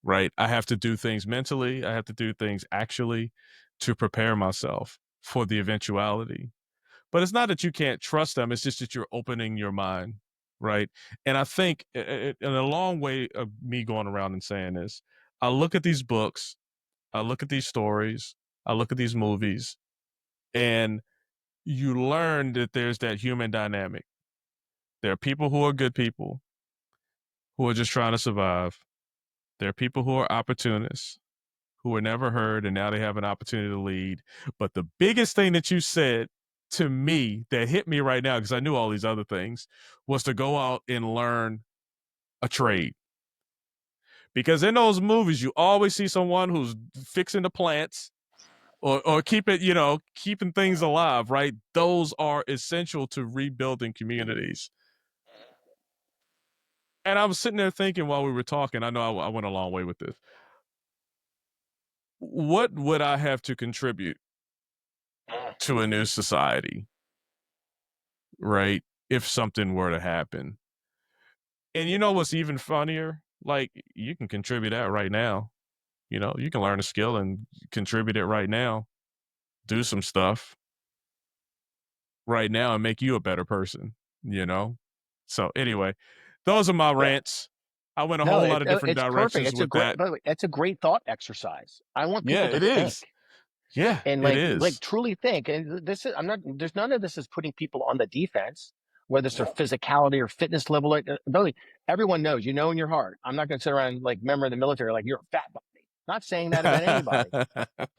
Right? I have to do things mentally, I have to do things actually to prepare myself for the eventuality. But it's not that you can't trust them, it's just that you're opening your mind, right? And I think in a long way of me going around and saying this, I look at these books, I look at these stories, I look at these movies, and you learn that there's that human dynamic. There are people who are good people who are just trying to survive. There are people who are opportunists who were never heard, and now they have an opportunity to lead. But the biggest thing that you said to me that hit me right now, because I knew all these other things, was to go out and learn a trade. Because in those movies, you always see someone who's fixing the plants or keeping things alive, right? Those are essential to rebuilding communities. And I was sitting there thinking while we were talking, I know I went a long way with this. What would I have to contribute to a new society, right? If something were to happen. And you know what's even funnier? Like, you can contribute that right now. You know, you can learn a skill and contribute it right now. Do some stuff right now and make you a better person, you know? So anyway, those are my rants. I went a whole lot of different directions perfect. with that. By the way, it's a great thought exercise. I want Yeah, people to it think. is. Yeah, And it is. truly think. And this is, there's none of this is putting people on the defense. whether it's their physicality or fitness level, ability. Everyone knows, in your heart. I'm not going to sit around like member of the military, like you're a fat body. Not saying that about anybody,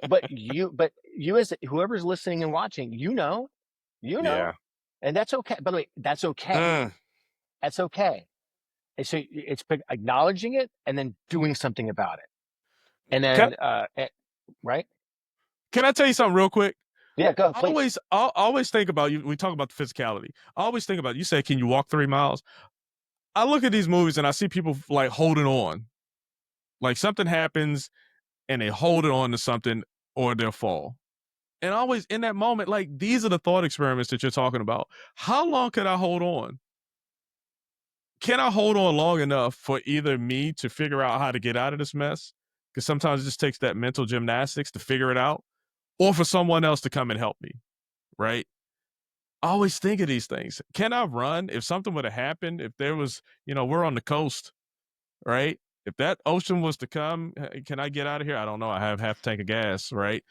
but you as whoever's listening and watching, Yeah. and that's okay. By the way, that's okay. That's okay. And so it's acknowledging it and then doing something about it. And then, right? Can I tell you something real quick? Yeah, go. I always think about you. We talk about the physicality. I always think about, you say, can you walk 3 miles? I look at these movies and I see people like holding on. Like something happens and they hold it on to something or they'll fall. And always in that moment, like these are the thought experiments that you're talking about. How long can I hold on? Can I hold on long enough for either me to figure out how to get out of this mess? Because sometimes it just takes that mental gymnastics to figure it out, or for someone else to come and help me, right? I always think of these things. Can I run? If something would have happened, if there was, we're on the coast, right? If that ocean was to come, can I get out of here? I don't know. I have half a tank of gas, right?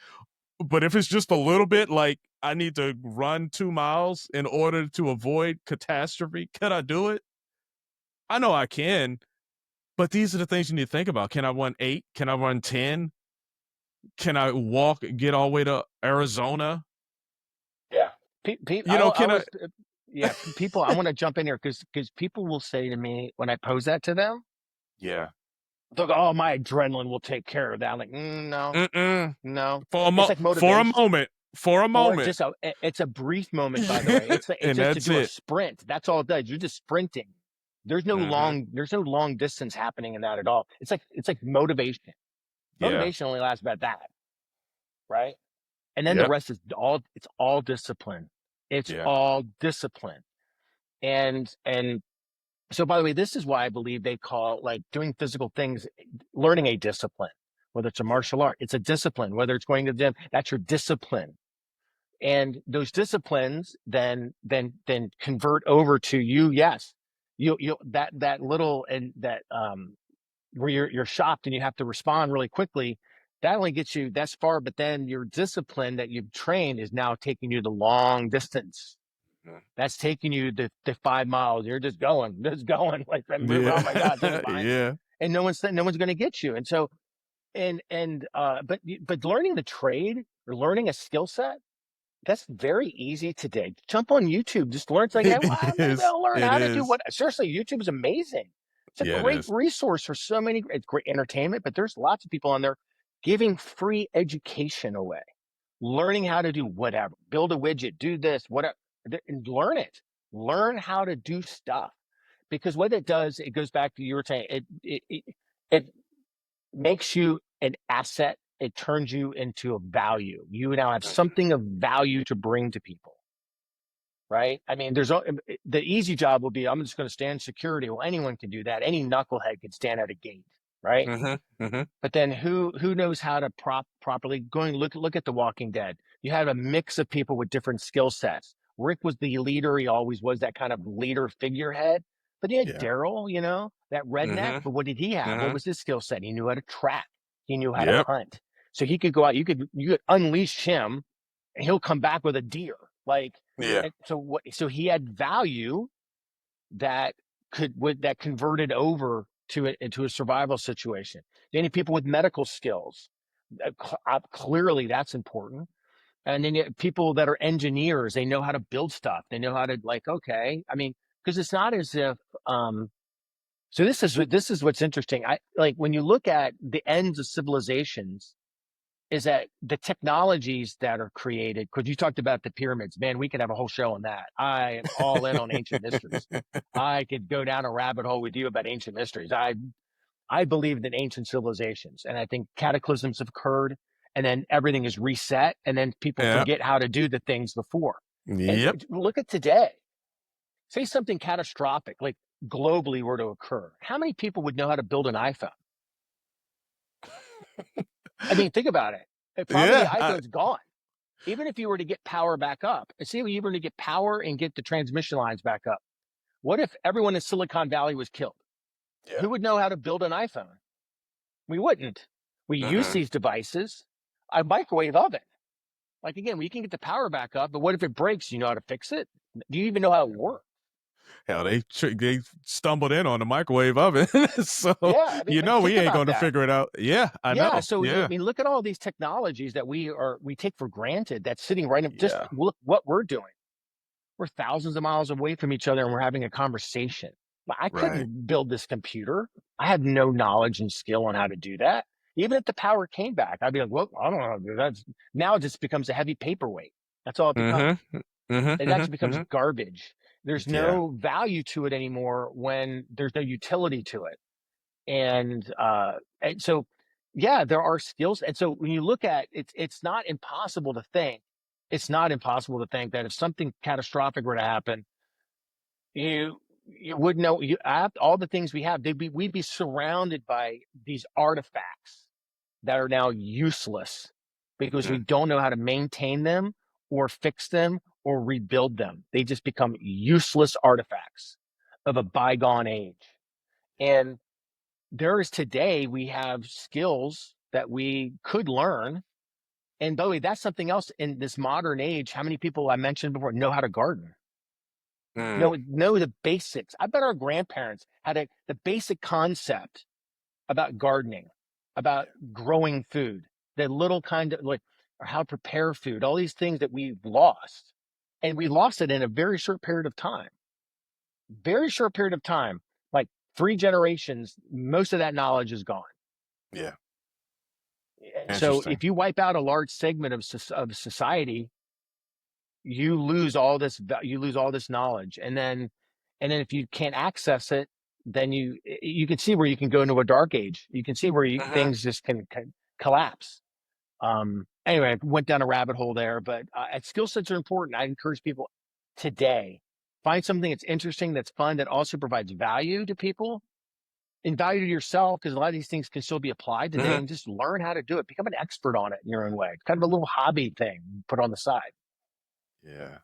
But if it's just a little bit, like I need to run 2 miles in order to avoid catastrophe, can I do it? I know I can, but these are the things you need to think about. Can I run 8? Can I run 10? Can I walk, get all the way to Arizona? Yeah. People, I want to jump in here because people will say to me when I pose that to them, yeah, they'll go, "Oh, my adrenaline will take care of that." I'm like, no, no. For It's like motivation. For a moment. It's a brief moment, by the way. It's just to do a sprint. That's all it does. You're just sprinting. There's no long distance happening in that at all. It's like motivation. Motivation only lasts about that, right? And then the rest is all discipline. It's all discipline. And so, by the way, this is why I believe they call like doing physical things, learning a discipline, whether it's a martial art, it's a discipline, whether it's going to the gym, that's your discipline. And those disciplines then convert over to you. Yes. You that little, and that, where you're shocked and you have to respond really quickly. That only gets you that far, but then your discipline that you've trained is now taking you the long distance. That's taking you the 5 miles. You're just going like, oh my God, and no one's going to get you. And so, but learning the trade or learning a skill set, that's very easy today. Jump on YouTube, just learn. It's like, hey, maybe I'll learn how to do what. Seriously, YouTube is amazing. It's a great resource for so many. It's great entertainment, but there's lots of people on there giving free education away, learning how to do whatever, build a widget, do this, whatever, and learn it. Learn how to do stuff, because what it does, it goes back to you were saying, it makes you an asset. It turns you into a value. You now have something of value to bring to people, right? I mean, the easy job will be, I'm just going to stand security. Well, anyone can do that. Any knucklehead can stand at a gate, right? But then who knows how to properly look at The Walking Dead. You have a mix of people with different skill sets. Rick was the leader. He always was that kind of leader figurehead. But he had Daryl, that redneck. But what did he have? What was his skill set? He knew how to track. He knew how to hunt. So he could go out. You could unleash him, and he'll come back with a deer. So he had value that converted over into a survival situation. Any people with medical skills, clearly that's important. And then people that are engineers, they know how to build stuff. They know how to because it's not as if. So this is what's interesting. When you look at the ends of civilizations, is that the technologies that are created, because you talked about the pyramids, man, we could have a whole show on that. I am all in on ancient mysteries. I could go down a rabbit hole with you about ancient mysteries. I believe in ancient civilizations, and I think cataclysms have occurred, and then everything is reset, and then people forget how to do the things before. And look at today. Say something catastrophic, like globally, were to occur. How many people would know how to build an iPhone? I mean, think about it. Probably the iPhone's gone. Even if you were to get power back up, and see, you were to get power and get the transmission lines back up. What if everyone in Silicon Valley was killed? Who would know how to build an iPhone? We wouldn't. We use these devices. A microwave oven. Like, again, we can get the power back up, but what if it breaks? Do you know how to fix it? Do you even know how it works? Hell, they stumbled in on the microwave oven, so Yeah, I mean, but we think ain't about going to that. figure it out. Yeah, I Yeah, know. so I Yeah, mean, look at all these technologies that we take for granted that's sitting right up. Just yeah, look what we're doing. We're thousands of miles away from each other and we're having a conversation. I right. couldn't build this computer. I have no knowledge and skill on how to do that. Even if the power came back, I'd be like, well, I don't know how to do that. Now it just becomes a heavy paperweight. That's all it becomes. Mm-hmm. Mm-hmm. It actually Mm-hmm. becomes Mm-hmm. garbage. There's Yeah. no value to it anymore when there's no utility to it. And so, yeah, there are skills. And so when you look at it, it's not impossible to think. It's not impossible to think that if something catastrophic were to happen, you would know all the things we have. We'd be surrounded by these artifacts that are now useless because we Mm-hmm. don't know how to maintain them or fix them or rebuild them. They just become useless artifacts of a bygone age. And today we have skills that we could learn. And by the way, that's something else in this modern age. How many people I mentioned before know how to garden? Know the basics. I bet our grandparents had the basic concept about gardening, about growing food, the little kind of like or how to prepare food, all these things that we've lost. And we lost it in a very short period of time. Very short period of time, like 3 generations, most of that knowledge is gone. Yeah. So Interesting. if you wipe out a large segment of society, you lose all this knowledge. And then if you can't access it, then you can see where you can go into a dark age. You can see where Mm-hmm. things just can collapse. Anyway, I went down a rabbit hole there, but skill sets are important. I encourage people today, find something that's interesting, that's fun, that also provides value to people and value to yourself, because a lot of these things can still be applied today, Mm-hmm. and just learn how to do it. Become an expert on it in your own way. It's kind of a little hobby thing put on the side. Yeah.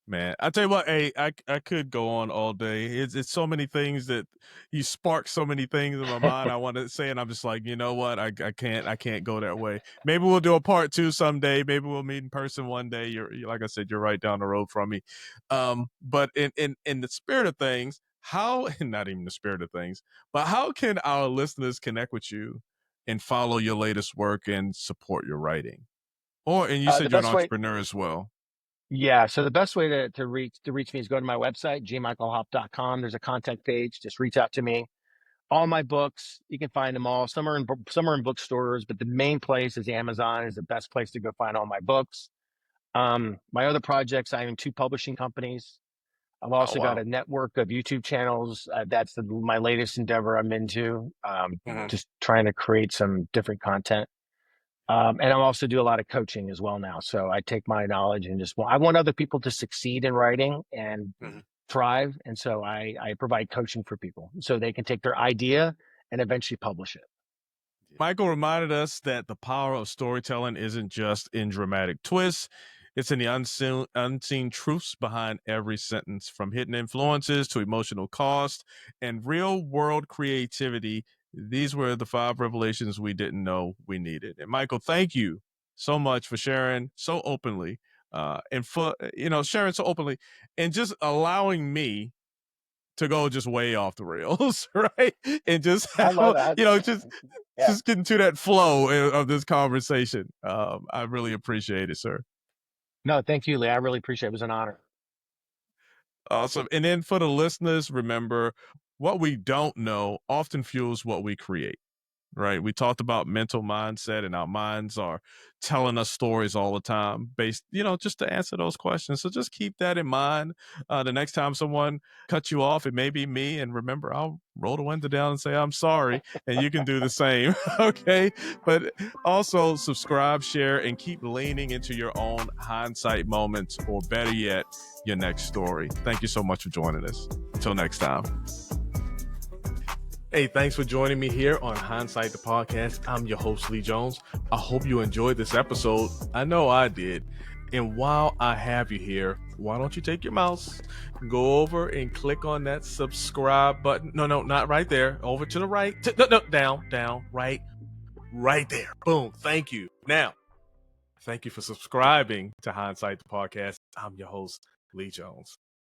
Man, I tell you what, hey, I could go on all day. It's so many things that you spark so many things in my mind I want to say, and I'm just like, you know what, I can't go that way. Maybe we'll do a part 2 someday. Maybe we'll meet in person one day. You're like I said, you're right down the road from me. But in the spirit of things, how not even the spirit of things, but how can our listeners connect with you and follow your latest work and support your writing? And you The said you're an best way, entrepreneur as well. yeah. So the best way to reach me is go to my website, gmichaelhopf.com. There's a contact page. Just reach out to me. All my books, you can find them all. Some are in bookstores, but the main place is Amazon. Is the best place to go find all my books. My other projects, I own 2 publishing companies. I've Oh also got wow. a network of YouTube channels. That's my latest endeavor I'm into. Mhm. Just trying to create some different content. And I also do a lot of coaching as well now. So I take my knowledge and I want other people to succeed in writing and Mhm. thrive. And so I provide coaching for people so they can take their idea and eventually publish it. Michael reminded us that the power of storytelling isn't just in dramatic twists. It's in the unseen truths behind every sentence, from hidden influences to emotional cost and real world creativity. These were the 5 revelations we didn't know we needed. And Michael, thank you so much for sharing so openly, and for sharing so openly and just allowing me to go just way off the rails, right? And just I love how, that. Yeah. just getting to that flow of this conversation. I really appreciate it, sir. No, thank you, Lee. I really appreciate it. It was an honor. Awesome. And then for the listeners, remember, what we don't know often fuels what we create. Right. We talked about mental mindset, and our minds are telling us stories all the time based, just to answer those questions. So just keep that in mind. The next time someone cuts you off, it may be me. And remember, I'll roll the window down and say, I'm sorry. And you can do the same. Okay. But also subscribe, share, and keep leaning into your own hindsight moments, or better yet, your next story. Thank you so much for joining us. Until next time. Hey, thanks for joining me here on Hindsight, the podcast. I'm your host, Lee Jones. I hope you enjoyed this episode. I know I did. And while I have you here, why don't you take your mouse, go over and click on that subscribe button. No, not right there. Over to the right. No, down, right there. Boom. Thank you. Now, thank you for subscribing to Hindsight, the podcast. I'm your host, Lee Jones.